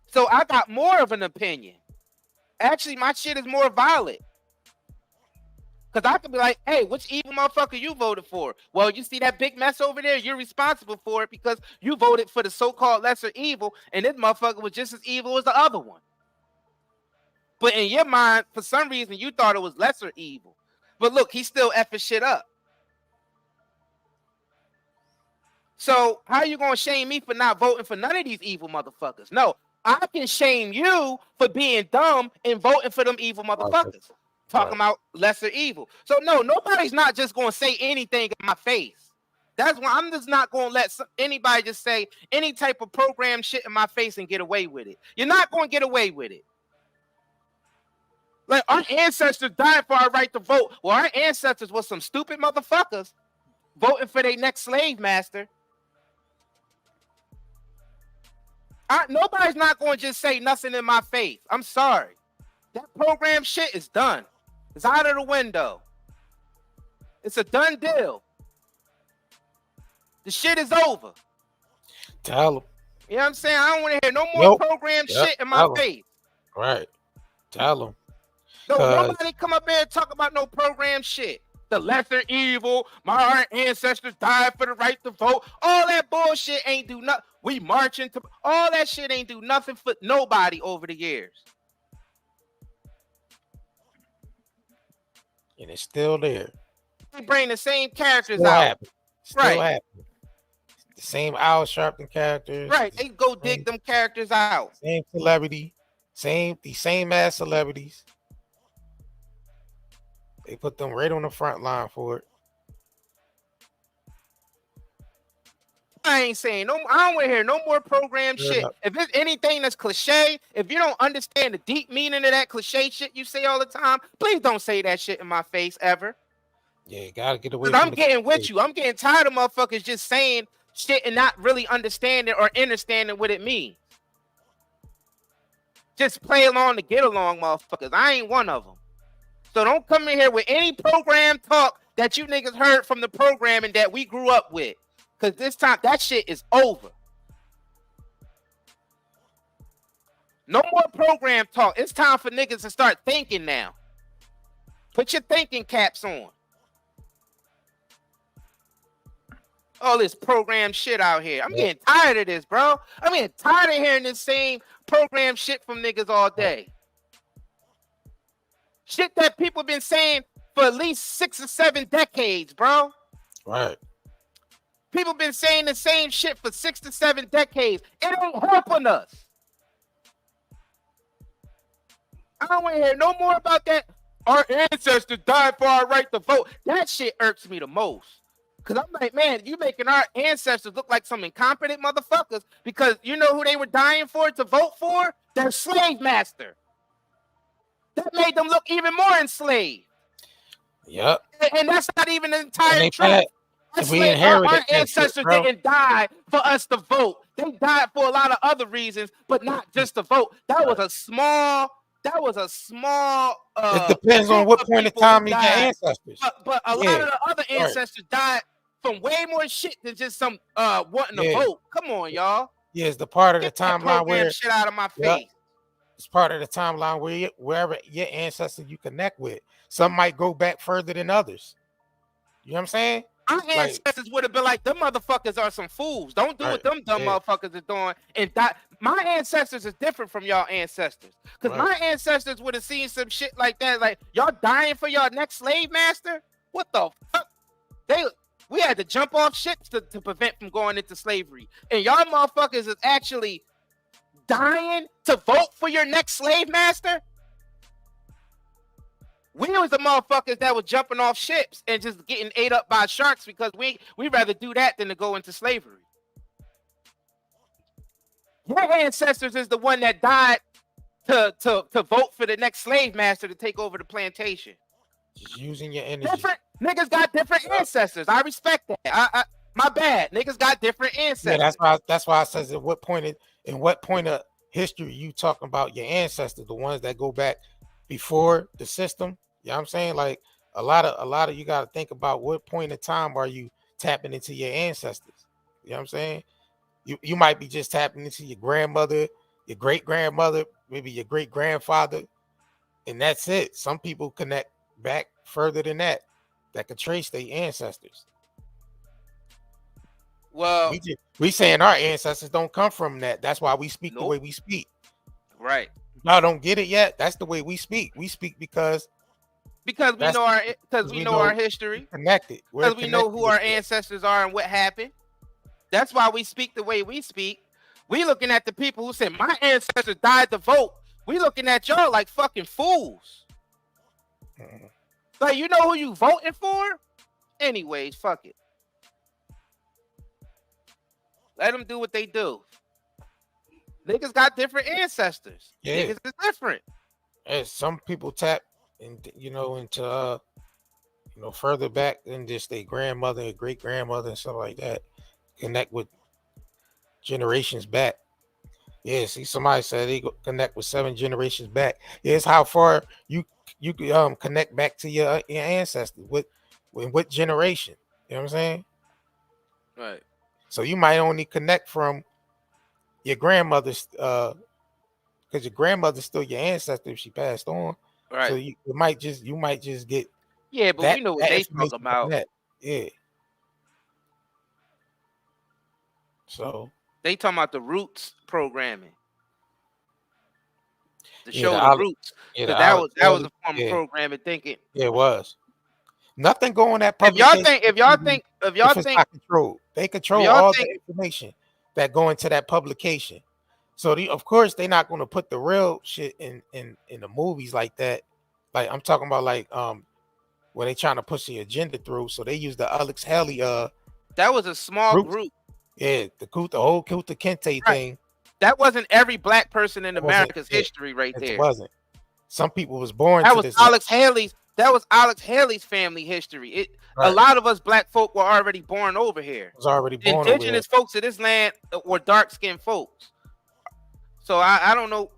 So I got more of an opinion. Actually, my shit is more valid. Because I could be like, hey, which evil motherfucker you voted for? Well, you see that big mess over there? You're responsible for it because you voted for the so-called lesser evil, and this motherfucker was just as evil as the other one. But in your mind, for some reason, you thought it was lesser evil. But look, he's still effing shit up. So how you going to shame me for not voting for none of these evil motherfuckers? No, I can shame you for being dumb and voting for them evil motherfuckers. Talking about lesser evil. So no, nobody's not just going to say anything in my face. That's why I'm just not going to let anybody just say any type of program shit in my face and get away with it. You're not going to get away with it. Like, our ancestors died for our right to vote. Well, our ancestors was some stupid motherfuckers voting for their next slave master. Nobody's not going to just say nothing in my face. I'm sorry. That program shit is done. It's out of the window. It's a done deal. The shit is over. Tell them. You know what I'm saying? I don't want to hear no more program shit in my face. Right. Tell them. No, nobody come up here and talk about no program shit. The lesser evil, my ancestors died for the right to vote. All that bullshit ain't do nothing. We marching to all that shit ain't do nothing for nobody over the years. And it's still there. They bring the same characters Still out. Happen. Still happen. The same Al Sharpton characters. Right. They go dig them characters out. Same celebrity. The same ass celebrities. They put them right on the front line for it. I ain't saying no. I don't want to hear no more program shit. If it's anything that's cliche, if you don't understand the deep meaning of that cliche shit you say all the time, please don't say that shit in my face ever. Yeah, you gotta get away. I'm getting with you. I'm getting tired of motherfuckers just saying shit and not really understanding or understanding what it means. Just play along to get along, motherfuckers. I ain't one of them. So don't come in here with any program talk that you niggas heard from the programming that we grew up with. Because this time, that shit is over. No more program talk. It's time for niggas to start thinking now. Put your thinking caps on. All this program shit out here. I'm getting tired of this, bro. I'm getting tired of hearing this same program shit from niggas all day. Shit that people been saying for at least 6 or 7 decades, bro. Right. People been saying the same shit for 6 to 7 decades. It ain't helping us. I don't want to hear no more about that. Our ancestors died for our right to vote. That shit irks me the most. Because I'm like, man, you making our ancestors look like some incompetent motherfuckers because you know who they were dying for to vote for? Their slave master. That made them look even more enslaved. Yep. And that's not even the entire truth. Our ancestors didn't die for us to vote. They died for a lot of other reasons, but not just to vote. That was a small. It depends on what point of time you get ancestors. But a lot of the other ancestors died from way more shit than just some wanting to vote. Come on, y'all. Yeah, it's the part of the timeline where shit out of my face. It's part of the timeline where wherever your ancestors you connect with. Some might go back further than others. You know what I'm saying? Our ancestors would have been like, them motherfuckers are some fools. Don't do what them dumb motherfuckers are doing. And my ancestors is different from y'all ancestors. Because my ancestors would have seen some shit like that. Like, y'all dying for your next slave master? What the fuck? We had to jump off ships to prevent from going into slavery. And y'all motherfuckers is actually dying to vote for your next slave master? We was the motherfuckers that was jumping off ships and just getting ate up by sharks because we rather do that than to go into slavery. Your ancestors is the one that died to vote for the next slave master to take over the plantation. Just using your energy. Different niggas got different ancestors. I respect that. My bad. Niggas got different ancestors. Yeah, that's why I says in what point of history you talking about your ancestors, the ones that go back before the system. You know what I'm saying? Like a lot of you got to think about what point in time are you tapping into your ancestors. You know what I'm saying? You might be just tapping into your grandmother, your great grandmother, maybe your great grandfather, and that's it. Some people connect back further than that could trace their ancestors. Well, we saying our ancestors don't come from that. That's why we speak the way we speak. Right. Y'all don't get it yet. That's the way we speak. We speak because we know our history. Connected. Because we know who our ancestors are and what happened. That's why we speak the way we speak. We looking at the people who said my ancestors died to vote. We looking at y'all like fucking fools. Like, you know who you voting for? Anyways, fuck it. Let them do what they do. Niggas got different ancestors. Yeah. Niggas is different. As some people tap into further back than just their grandmother and great grandmother and stuff like that. Connect with generations back. Yeah, see, somebody said they connect with 7 generations back. Yeah, it's how far you connect back to your ancestors. What generation? You know what I'm saying? Right. So you might only connect from your grandmother's, because your grandmother's still your ancestor if she passed on. Right. So you might just get Yeah, but we know what they talk about. That. Yeah. So they talking about the Roots programming. The Yeah, show the The Alex- Roots. yeah, Because the that Alex was a Haley- form of yeah. programming thinking. Yeah, it was. Nothing going that If y'all publication. think if y'all it's think not controlled, they control y'all all think- the information that go into that publication. So of course they're not going to put the real shit in the movies like that. Like I'm talking about like when they trying to push the agenda through. So they use the Alex Haley that was a small group. Yeah, the whole Kunta Kinte thing. That wasn't every black person in That wasn't America's it. history right It there. wasn't. Some people was born That to was this. Alex Haley's. That was Alex Haley's family history. A lot of us black folk were already born over here. Was already born over Indigenous folks of this land were dark-skinned folks. So I don't know.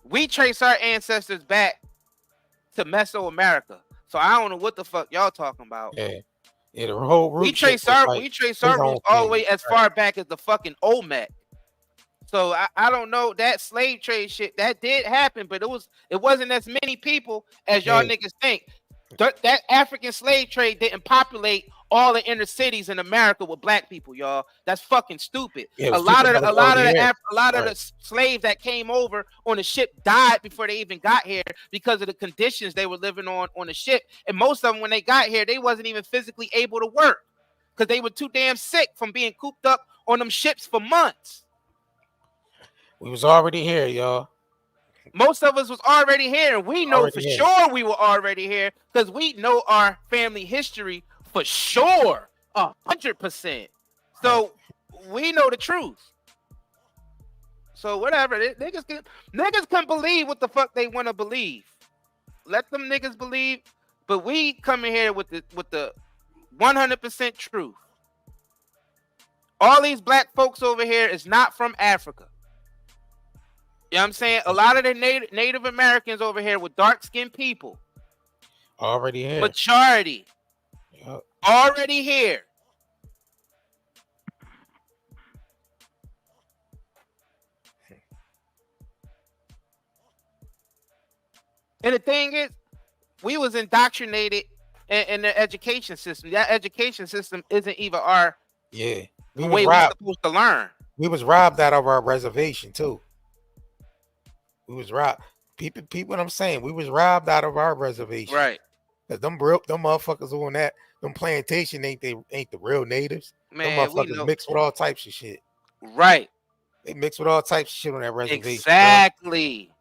We trace our ancestors back to Mesoamerica. So I don't know what the fuck y'all talking about. Yeah, the whole root. We trace our roots all the way as far back as the fucking Olmec. So I don't know, that slave trade shit that did happen, but it wasn't as many people as y'all niggas think. That African slave trade didn't populate all the inner cities in America with black people, y'all. That's fucking stupid. Yeah, a lot of the slaves that came over on the ship died before they even got here because of the conditions they were living on the ship. And most of them, when they got here, they wasn't even physically able to work because they were too damn sick from being cooped up on them ships for months. We was already here, y'all. Most of us was already here, and we know for sure we were already here because we know our family history for sure, 100%. So we know the truth. So whatever, niggas can believe what the fuck they want to believe. Let them niggas believe, but we come in here with the 100% truth. All these black folks over here is not from Africa. You know what I'm saying? A lot of the Native Americans over here with dark-skinned people. Already here. Majority. Yep. Already here. And the thing is, we was indoctrinated in the education system. That education system isn't even our the way we're supposed to learn. We was robbed out of our reservation too. We was robbed. People, what I'm saying, we was robbed out of our reservation. Right. Cause them motherfuckers on that, them plantation ain't the real natives. Man, them motherfuckers mix with all types of shit. Right. They mix with all types of shit on that reservation. Exactly. Bro.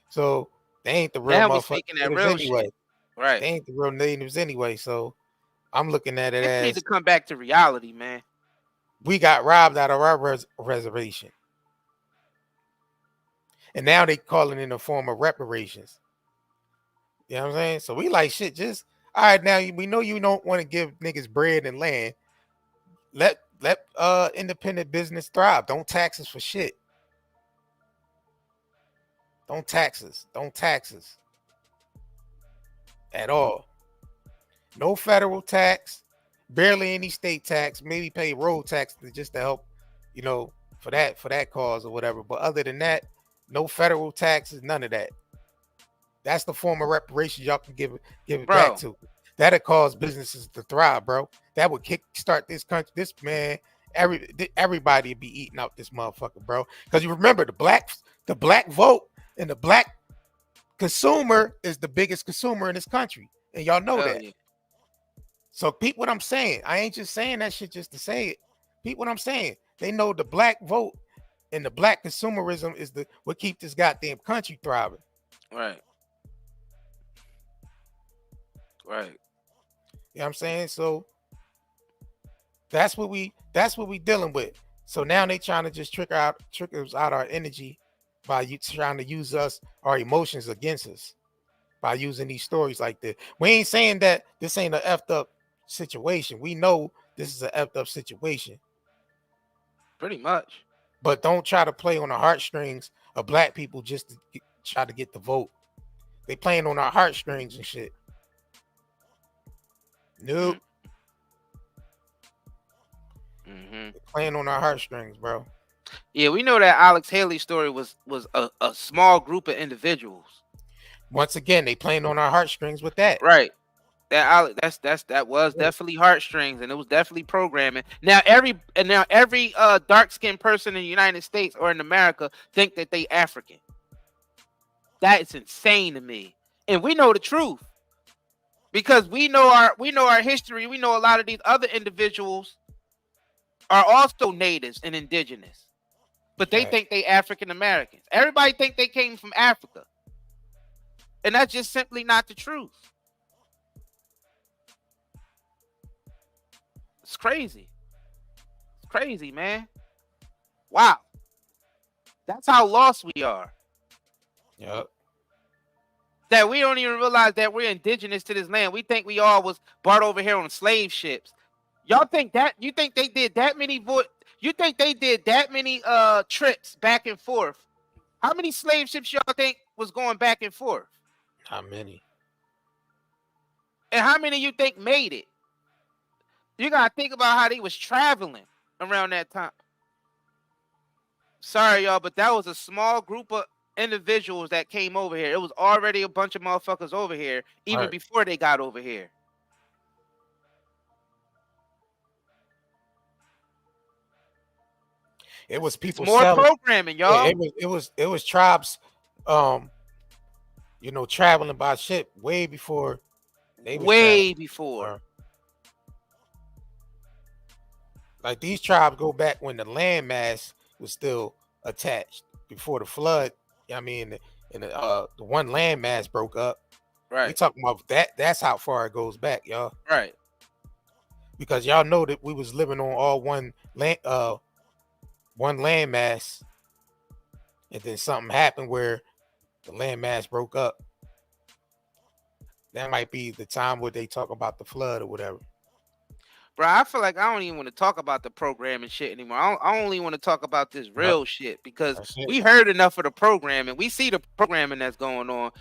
So they ain't the real motherfuckers anyway. Shit. Right. They ain't the real natives anyway. So I'm looking at it as need to come back to reality, man. We got robbed out of our reservation. And now they calling it in the form of reparations. You know what I'm saying? So we like shit. Just all right. Now we know you don't want to give niggas bread and land. Let independent business thrive. Don't tax us for shit. Don't tax us. Don't tax us at all. No federal tax. Barely any state tax. Maybe pay road tax just to help, for that cause or whatever. But other than that, no federal taxes, none of that. That's the form of reparations y'all can give it back to. That'll cause businesses to thrive, bro. That would kickstart this country. This man, everybody would be eating out this motherfucker, bro. Because you remember the black vote and the black consumer is the biggest consumer in this country, and y'all know that. Yeah. So, peep what I'm saying. I ain't just saying that shit just to say it. Peep what I'm saying. They know the black vote and the black consumerism is what keep this goddamn country thriving. Right. Right. You know what I'm saying? So that's what we dealing with. So now they trying to just trick us out our energy by you trying to use our emotions against us by using these stories like this. We ain't saying that this ain't an effed up situation. We know this is an effed up situation. Pretty much. But don't try to play on the heartstrings of black people just to try to get the vote. They playing on our heartstrings and shit. Nope. Mm-hmm. Playing on our heartstrings, bro. Yeah, we know that Alex Haley's story was a small group of individuals. Once again, they playing on our heartstrings with that. Right. That was definitely heartstrings, and it was definitely programming. Now every dark skinned person in the United States or in America think that they African. That's insane to me. And we know the truth. Because we know our history. We know a lot of these other individuals are also natives and indigenous. But they think they African Americans. Everybody think they came from Africa. And that's just simply not the truth. It's crazy. It's crazy, man. Wow. That's how lost we are. Yep. That we don't even realize that we're indigenous to this land. We think we all was brought over here on slave ships. Y'all think that? You think they did that many you think they did that many trips back and forth? How many slave ships y'all think was going back and forth? How many? And how many you think made it? You gotta think about how they was traveling around that time. Sorry, y'all, but that was a small group of individuals that came over here. It was already a bunch of motherfuckers over here, even before they got over here. It was people more selling. Programming, y'all. Yeah, it was tribes, traveling by ship way before. Before. Like these tribes go back when the landmass was still attached before the flood. I mean, and the one landmass broke up. Right. We talking about that. That's how far it goes back, y'all. Right. Because y'all know that we was living on all one landmass, and then something happened where the landmass broke up. That might be the time where they talk about the flood or whatever. Bro, I feel like I don't even want to talk about the programming shit anymore. I only want to talk about this real shit because we heard enough of the programming. We see the programming that's going on.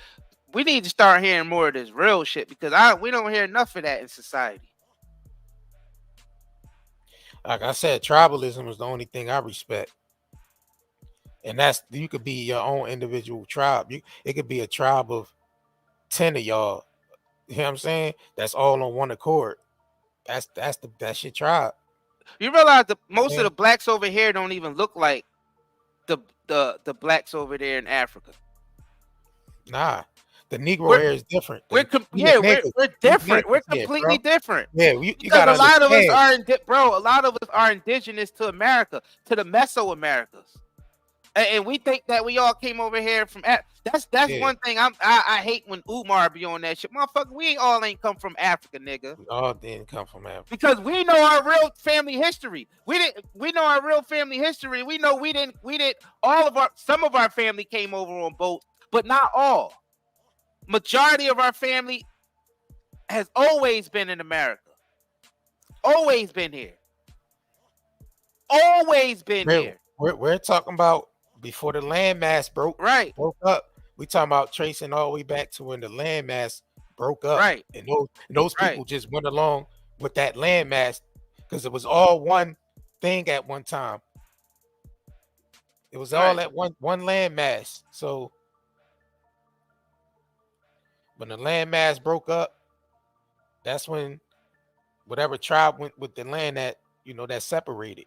We need to start hearing more of this real shit because we don't hear enough of that in society. Like I said, tribalism is the only thing I respect. And that's, you could be your own individual tribe. It could be a tribe of 10 of y'all. You know what I'm saying? That's all on one accord. That's your tribe. You realize that most of the blacks over here don't even look like the blacks over there in Africa. Nah, the Negro here is different. We're different. We're completely different. Yeah, you because gotta a lot of us understand. a lot of us are indigenous to America, to the Mesoamericas. And we think that we all came over here from that's one thing I hate when Umar be on that shit. Motherfucker, we all ain't come from Africa, nigga. We all didn't come from Africa. Because we know our real family history. We know our real family history. We know we didn't some of our family came over on boats, but not all. Majority of our family has always been in America. Always been here. Always been here. We're talking about before the landmass broke up. We talking about tracing all the way back to when the landmass broke up. Right. And those people just went along with that landmass because it was all one thing at one time. It was all at one landmass. So when the landmass broke up, that's when whatever tribe went with the land that separated.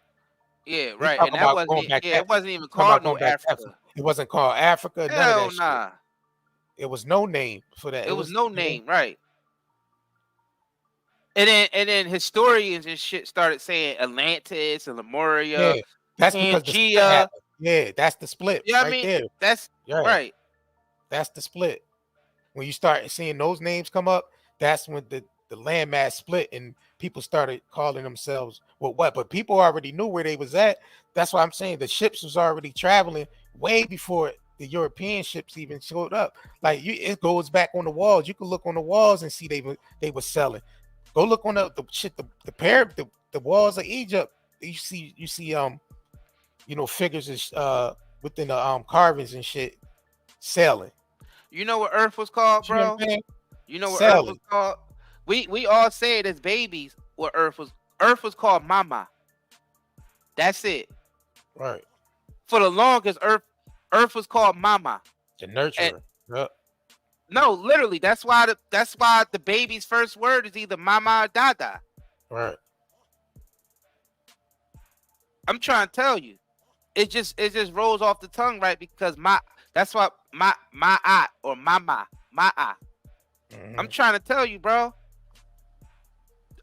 Yeah, right. And that it wasn't even called no Africa. It wasn't called Africa. Hell none of that shit. It was no name for that. It was no name, right? And then historians and shit started saying Atlantis and Lemuria. Yeah, that's because Pangea. That's the split. Yeah, right there. That's right. That's the split. When you start seeing those names come up, that's when the landmass split and people started calling themselves what? But people already knew where they was at. That's why I'm saying the ships was already traveling way before the European ships even showed up. Like it goes back on the walls. You can look on the walls and see they were selling. Go look on the walls of Egypt. You see figures within the carvings and shit selling. You know what Earth was called, bro? You know what Earth was called? We all say it as babies. What Earth was called Mama. That's it. Right. For the longest, Earth was called Mama. The nurturer. Yep. No, literally, that's why the baby's first word is either Mama or Dada. Right. I'm trying to tell you, it just rolls off the tongue, right? Because that's why my or Mama. Mm-hmm. I'm trying to tell you, bro.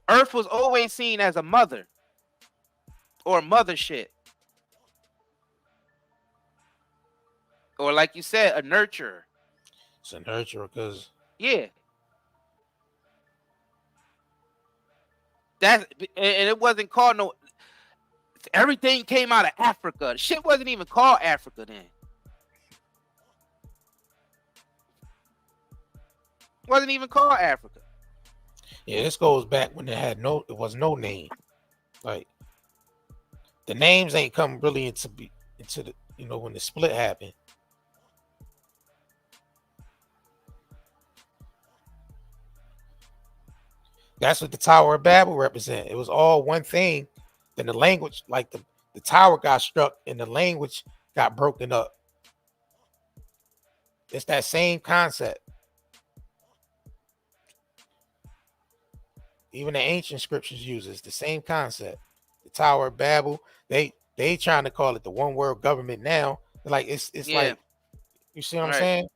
Earth was always seen as a mother or mother shit. Or like you said, a nurturer. It's a nurturer because... Yeah. And it wasn't called no... Everything came out of Africa. Shit wasn't even called Africa then. Wasn't even called Africa. Yeah, this goes back when it was no name. Like the names ain't come really into the when the split happened. That's what the Tower of Babel represent. It was all one thing. Then the language, like the tower got struck and the language got broken up. It's that same concept. Even the ancient scriptures uses the same concept. The Tower of Babel, they trying to call it the one world government now. Like it's like, you see what I'm saying?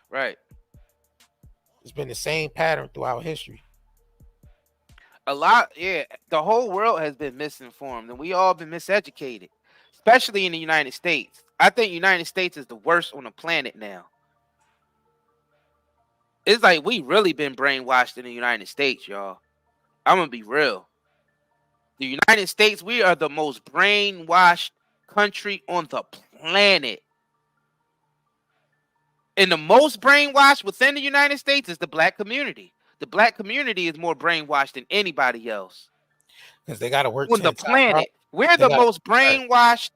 Right. It's been the same pattern throughout history. The whole world has been misinformed and we all been miseducated, especially in the United States. I think United States is the worst on the planet now. It's like we really been brainwashed in the United States, y'all. I'm gonna be real. The United States, we are the most brainwashed country on the planet. And the most brainwashed within the United States is the black community. The black community is more brainwashed than anybody else. Because they got to work on the planet. We're the most brainwashed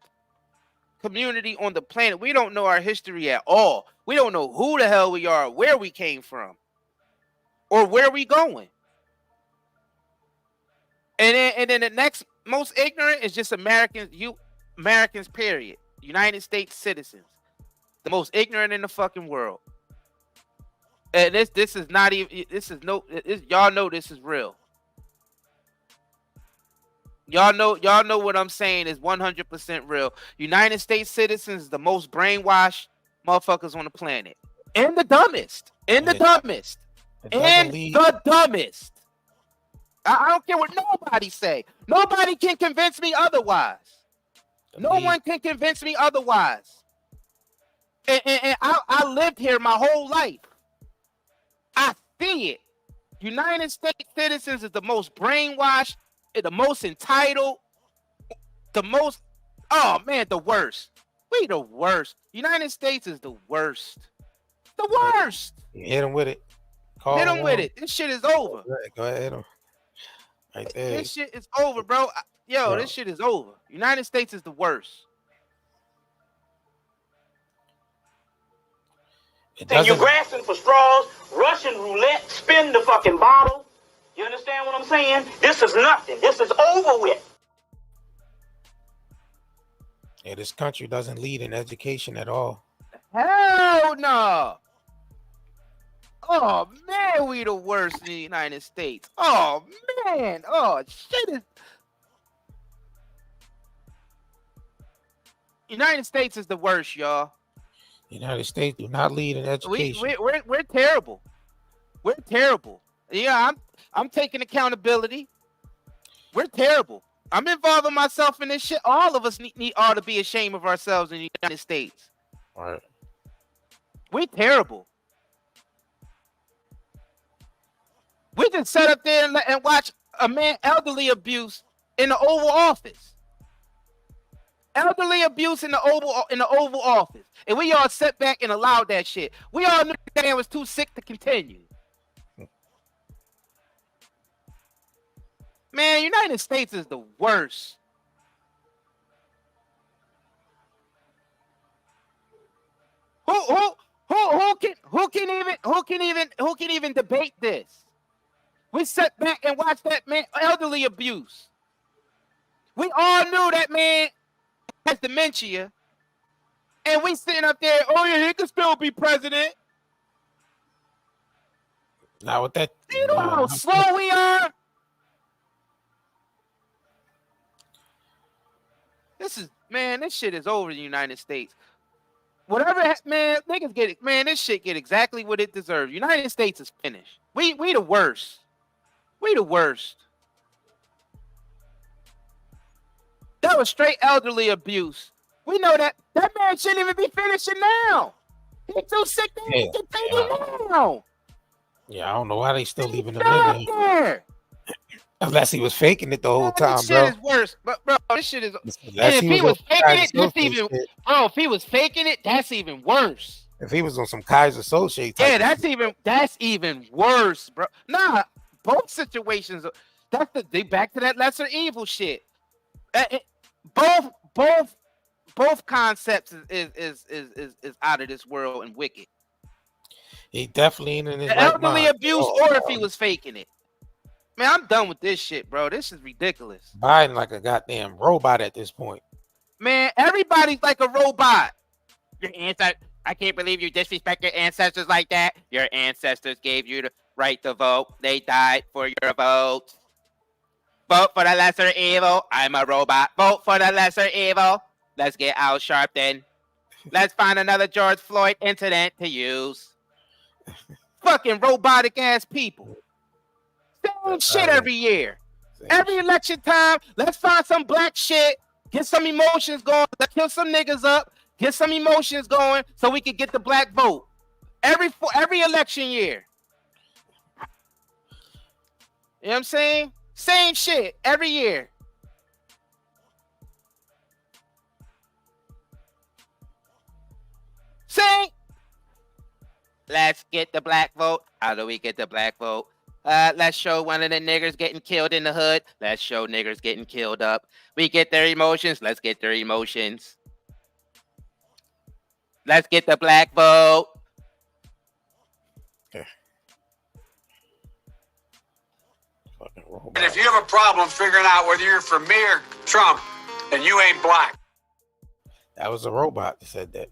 community on the planet. We don't know our history at all. We don't know who the hell we are, where we came from, or where we going. And then the next most ignorant is just Americans, period. United States citizens. The most ignorant in the fucking world. And this is not even, y'all know this is real. Y'all know what I'm saying is 100% real. United States citizens is the most brainwashed motherfuckers on the planet. And the dumbest. The dumbest. I don't care what nobody say. Nobody can convince me otherwise. No one can convince me otherwise. And I lived here my whole life. I see it. United States citizens is the most brainwashed, the most entitled, the worst. We the worst. United States is the worst. The worst. Hit them with it. Hit them with it. This shit is over. Go ahead, hit them. Right there. This shit is over, bro. This shit is over. United States is the worst. And you're grasping for straws, Russian roulette, spin the fucking bottle. You understand what I'm saying? This is nothing. This is over with. Yeah, this country doesn't lead in education at all. Hell no. Oh man, we the worst in the United States. Oh man. Oh shit is. United States is the worst, y'all. United States do not lead in education. We're terrible. We're terrible. Yeah, I'm taking accountability. We're terrible. I'm involving myself in this shit. All of us ought to be ashamed of ourselves in the United States. All right. We're terrible. We just sit up there and watch a man elderly abuse in the Oval Office. elderly abuse in the Oval Office, and we all sat back and allowed that shit. We all knew that man was too sick to continue. Man, United States is the worst. Who can even debate this? We sat back and watched that man elderly abuse. We all knew that man has dementia, and we sitting up there. Oh yeah, he could still be president. Now with that, you know how slow we are. This shit is over in the United States. Whatever, man, niggas get it. Man, this shit get exactly what it deserves. United States is finished. We the worst. We the worst. That was straight elderly abuse. We know that man shouldn't even be finishing now. He's too sick to even continue now. Yeah, I don't know why they still leaving him in there. Unless he was faking it the whole time, this bro. Shit is worse, but bro, this shit is. And if he was faking it, that's even. Bro, if he was faking it, that's even worse. If he was on some Kaiser Associate, yeah, that's even worse, bro. Nah, both situations. That's they back to that lesser evil shit. Both concepts is out of this world and wicked. He definitely in his elderly abuse, or if he was faking it. Man, I'm done with this shit, bro. This is ridiculous. Biden like a goddamn robot at this point. Man, everybody's like a robot. Your ancestors, I can't believe you disrespect your ancestors like that. Your ancestors gave you the right to vote. They died for your vote. Vote for the lesser evil. I'm a robot. Vote for the lesser evil. Let's get Al Sharpton. Let's find another George Floyd incident to use. Fucking robotic ass people. Same shit every year. Every election time, let's find some black shit, get some emotions going, let's kill some niggas up, get some emotions going so we can get the black vote. Every election year. You know what I'm saying? Same shit every year. Same. Let's get the black vote. How do we get the black vote? Let's show one of the niggers getting killed in the hood. Let's show niggers getting killed up. We get their emotions. Let's get their emotions. Let's get the black vote. And if you have a problem figuring out whether you're for me or Trump, then you ain't black. That was a robot that said that.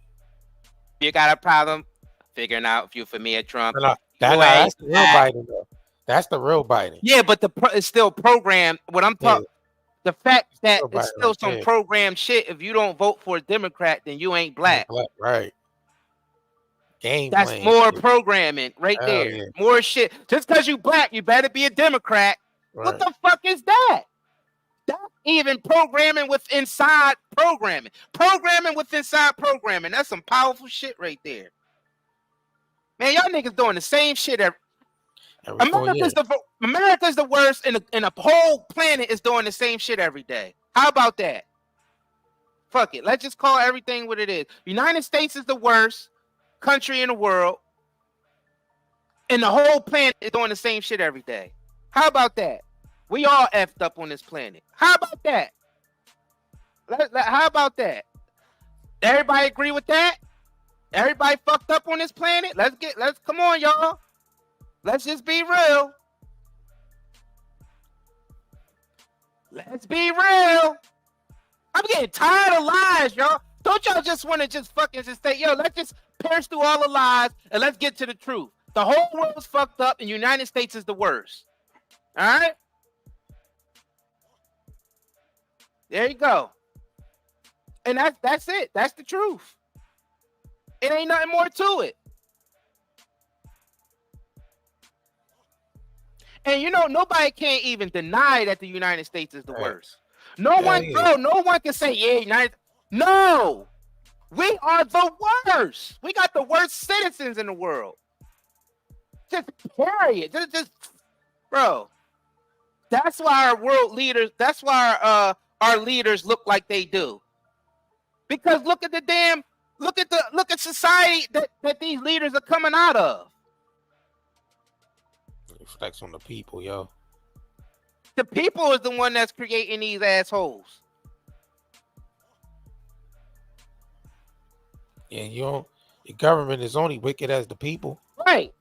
You got a problem figuring out if you're for me or Trump. That's the real Biden, though. That's the real Biden. Yeah, but it's still programmed. What I'm talking, the fact that it's still some programmed shit. If you don't vote for a Democrat, then you ain't black. Right. That's more programming right there. Yeah. More shit. Just because you black, you better be a Democrat. Right. What the fuck is that? That's even programming with inside programming. Programming with inside programming. That's some powerful shit right there. Man, y'all niggas doing the same shit America's the worst, and the whole planet is doing the same shit every day. How about that? Fuck it. Let's just call everything what it is. United States is the worst country in the world, and the whole planet is doing the same shit every day. How about that? We all effed up on this planet. How about that? How about that? Everybody agree with that? Everybody fucked up on this planet? Let's come on, y'all. Let's just be real. Let's be real. I'm getting tired of lies, y'all. Don't y'all just want to just fucking just say, yo, let's just pierce through all the lies and let's get to the truth. The whole world's fucked up and the United States is the worst. All right? There you go. And that's it. That's the truth. It ain't nothing more to it. And you know, nobody can't even deny that the United States is the worst. No one can say, yeah, United. No, we are the worst. We got the worst citizens in the world. Just period. Just bro. That's why our world leaders. That's why our leaders look like they do. Because look at society that these leaders are coming out of. It reflects on the people, yo. The people is the one that's creating these assholes. Yeah, your government is only wicked as the people. Right.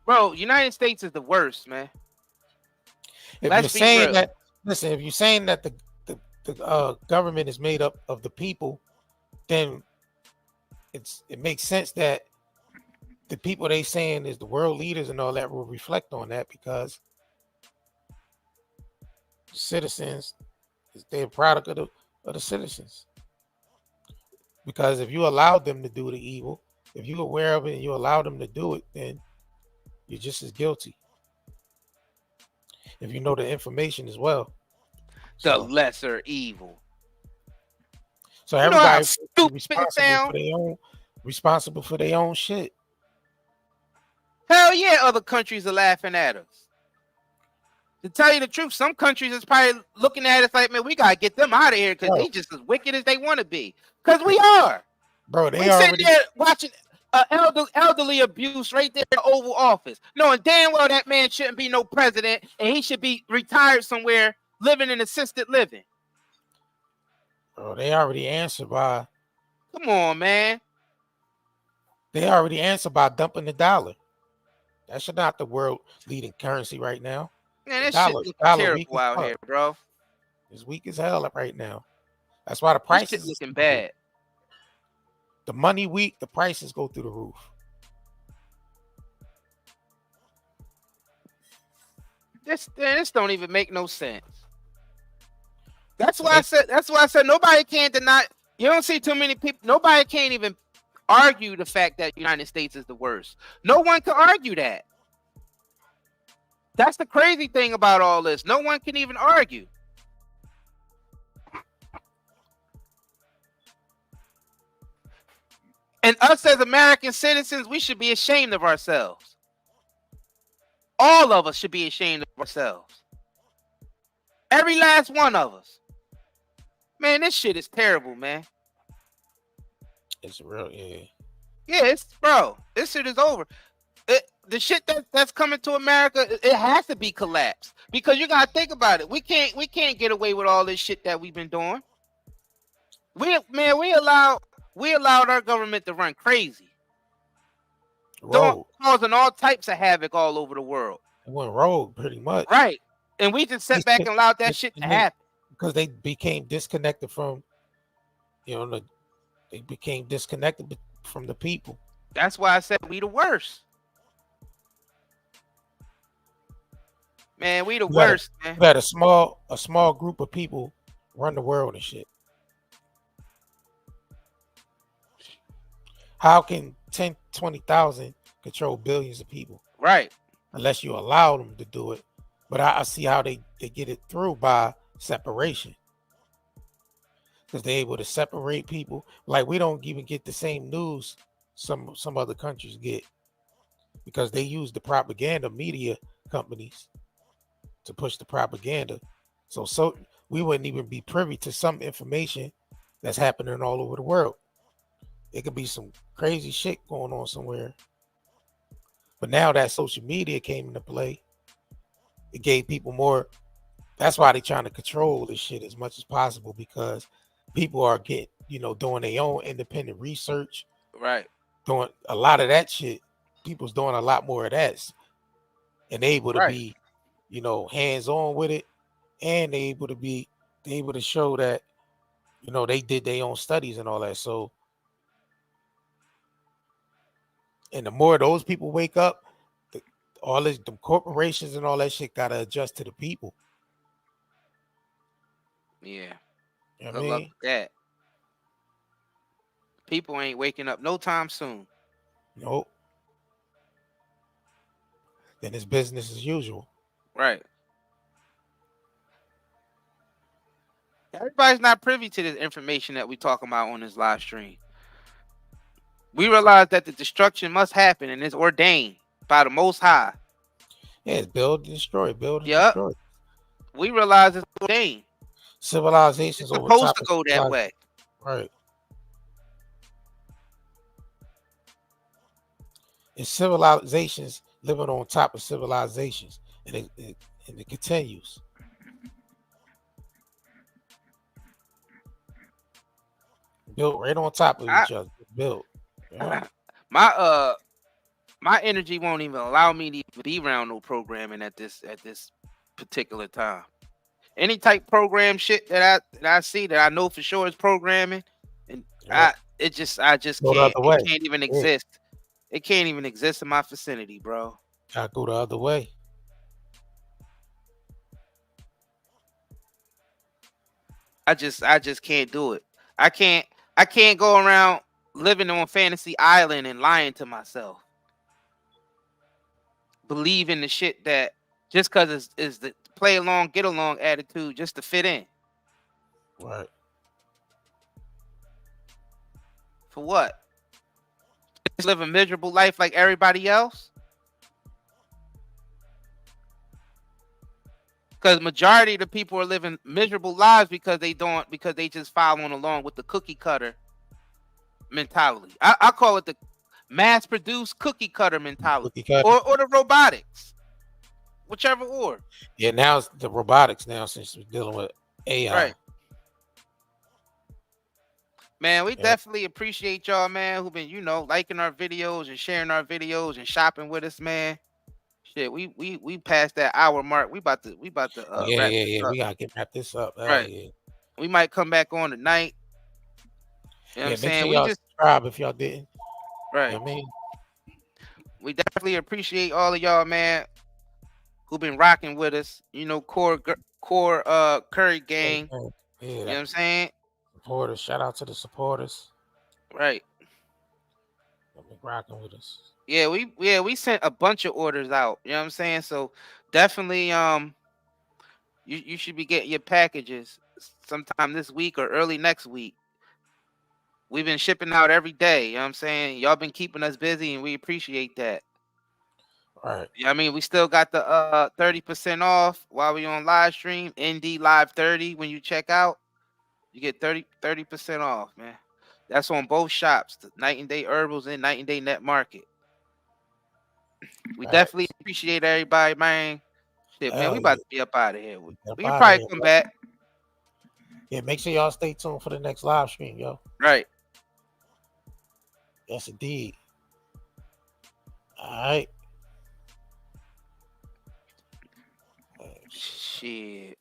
Bro, United States is the worst, man. If you're saying that, listen, if you're saying that the government is made up of the people, then it makes sense that the people they saying is the world leaders and all that will reflect on that, because citizens, they're a product of the citizens. Because if you allow them to do the evil, if you're aware of it and you allow them to do it, then you're just as guilty. If you know the information as well. The lesser evil. So everybody responsible for their own shit. Hell yeah, other countries are laughing at us. To tell you the truth, some countries is probably looking at us like, man, we gotta get them out of here because they just as wicked as they want to be. Because we are. Bro, they we sitting there watching elderly abuse right there in the Oval Office, knowing damn well that man shouldn't be no president and he should be retired somewhere living in assisted living. Bro, they already answered by. Come on, man. They already answered by dumping the dollar. That's not the world leading currency right now. Man, that shit looking terrible out here, bro. It's weak as hell right now. That's why the prices looking bad. The money weak, the prices go through the roof. This don't even make no sense. That's why I said nobody can't deny. You don't see too many people. Nobody can't even argue the fact that the United States is the worst. No one can argue that. That's the crazy thing about all this. No one can even argue. And us as American citizens, we should be ashamed of ourselves. All of us should be ashamed of ourselves. Every last one of us. Man, this shit is terrible, man. It's real, yeah. Yeah, bro, this shit is over. The shit that's coming to America, it has to be collapsed. Because you gotta think about it. We can't get away with all this shit that we've been doing. We allowed our government to run crazy. Causing all types of havoc all over the world. It went rogue pretty much. Right. And we just sat back and allowed that shit to happen. Because they became disconnected from, they became disconnected from the people. That's why I said we the worst. Man, we the worst, man. You had a small group of people run the world and shit. How can 10, 20,000 control billions of people? Right. Unless you allow them to do it. But I see how they get it through by separation. Because they're able to separate people. Like, we don't even get the same news some other countries get. Because they use the propaganda media companies to push the propaganda. So we wouldn't even be privy to some information that's happening all over the world. It could be some crazy shit going on somewhere. But now that social media came into play, it gave people more. That's why they're trying to control this shit as much as possible, because people are doing their own independent research. Right. Doing a lot of that shit. People's doing a lot more of that. And they able to be, hands-on with it. And they able to show that, they did their own studies and all that. So, and the more those people wake up, all the corporations and all that shit gotta adjust to the people. Yeah. You know what I mean? That. People ain't waking up no time soon. Nope. Then it's business as usual. Right. Everybody's not privy to this information that we talking about on this live stream. We realize that the destruction must happen and it's ordained by the Most High. Yeah, it's build and destroy, build and destroy. We realize it's ordained. Civilizations It's over supposed top to of go that way. Right. It's civilizations living on top of civilizations, and it continues. Built right on top of each other. Built. Yeah. My energy won't even allow me to even be around no programming at this particular time. Any type program shit that I see that I know for sure is programming, and I just Go the can't. other way. It can't even exist. It can't even exist in my vicinity, bro. I go the other way. I just can't do it. I can't go around living on Fantasy Island and lying to myself. Believing the shit that just because it's the play along, get along attitude just to fit in. Right. For what? Just live a miserable life like everybody else? Because majority of the people are living miserable lives because they just following along with the cookie cutter mentality. I call it the mass-produced cookie cutter mentality, or the robotics, whichever or. Yeah, now it's the robotics now since we're dealing with AI. Right. Man, we definitely appreciate y'all, man, who been liking our videos and sharing our videos and shopping with us, man. Shit, we passed that hour mark. We about to wrap this up. We gotta wrap this up. Right. Yeah. We might come back on tonight. You know what I'm saying? Sure y'all subscribe if y'all didn't. Right. You know what I mean? We definitely appreciate all of y'all, man, who been rocking with us. Core Curry gang. Yeah, you know what I'm saying? Supporters. Shout out to the supporters. Right. They've been rocking with us. Yeah, we sent a bunch of orders out. You know what I'm saying? So definitely you should be getting your packages sometime this week or early next week. We've been shipping out every day. You know what I'm saying? Y'all been keeping us busy and we appreciate that. All right. Yeah, I mean, we still got the 30% off while we on live stream. ND Live 30 when you check out. You get 30% off, man. That's on both shops, the Night and Day Herbals and Night and Day Net Market. We definitely appreciate everybody, man. Shit, man, we about to be up out of here. We can probably come back. Yeah, make sure y'all stay tuned for the next live stream, yo. Right. Yes, indeed. All right. Shit.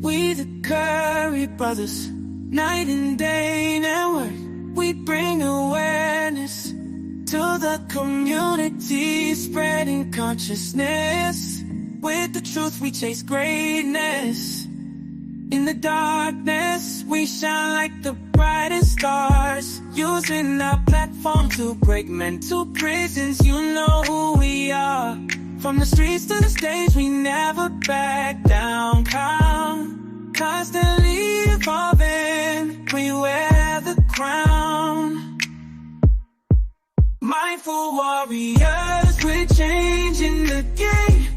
We the Curry brothers, night and day network. We bring awareness to the community, spreading consciousness. With the truth, we chase greatness. In the darkness, we shine like the brightest stars. Using our platform to break mental prisons. You know who we are. From the streets to the stage, we never back down. Constantly evolving, we wear the crown. Mindful warriors, we're changing the game.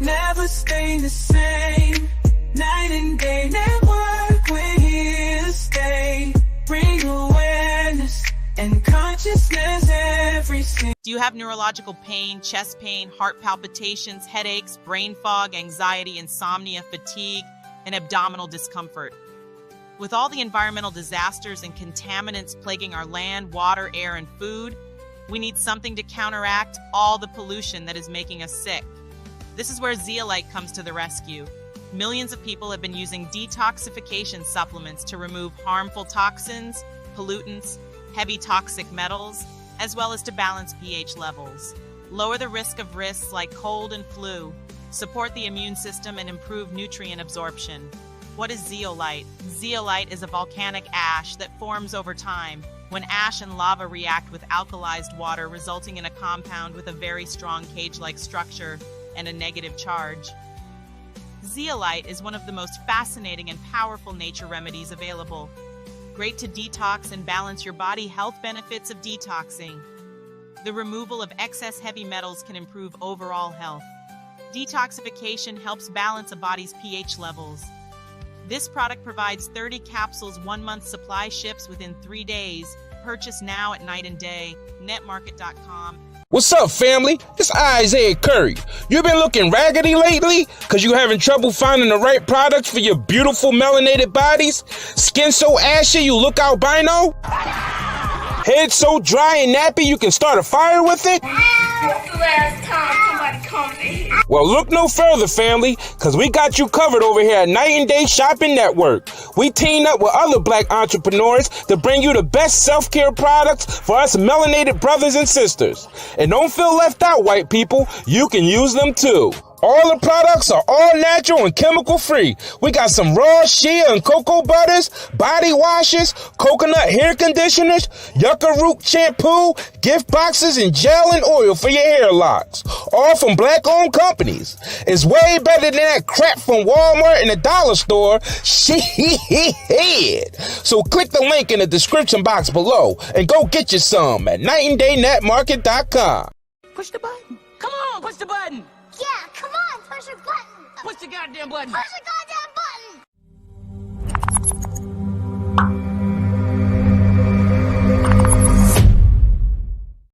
Never stay the same. Night and day network, we're here to stay. Bring awareness and consciousness every single. Do you have neurological pain, chest pain, heart palpitations, headaches, brain fog, anxiety, insomnia, fatigue, and abdominal discomfort? With all the environmental disasters and contaminants plaguing our land, water, air, and food, we need something to counteract all the pollution that is making us sick. This is where Zeolite comes to the rescue. Millions of people have been using detoxification supplements to remove harmful toxins, pollutants, heavy toxic metals, as well as to balance pH levels. Lower the risk of risks like cold and flu, support the immune system, and improve nutrient absorption. What is zeolite? Zeolite is a volcanic ash that forms over time when ash and lava react with alkalized water, resulting in a compound with a very strong cage-like structure and a negative charge. Zeolite is one of the most fascinating and powerful nature remedies available. Great to detox and balance your body. Health benefits of detoxing. The removal of excess heavy metals can improve overall health. Detoxification helps balance a body's pH levels. This product provides 30 capsules, 1 month supply, ships within 3 days. Purchase now at Night and Day, netmarket.com. What's up, family? It's Isaiah Curry. You been looking raggedy lately? Cause you having trouble finding the right products for your beautiful melanated bodies? Skin so ashy you look albino? Head so dry and nappy you can start a fire with it? When's the last time somebody comes in here? Well, look no further, family, because we got you covered over here at Night and Day Shopping Network. We teamed up with other black entrepreneurs to bring you the best self-care products for us melanated brothers and sisters. And don't feel left out, white people. You can use them too. All the products are all natural and chemical free. We got some raw shea and cocoa butters, body washes, coconut hair conditioners, yucca root shampoo, gift boxes, and gel and oil for your hair locks. All from black-owned companies. It's way better than that crap from Walmart and the dollar store. Shit. So click the link in the description box below and go get you some at nightanddayNetmarket.com. Push the button. Come on, push the button. Yeah, come on, push the button. Push the goddamn button. Push the goddamn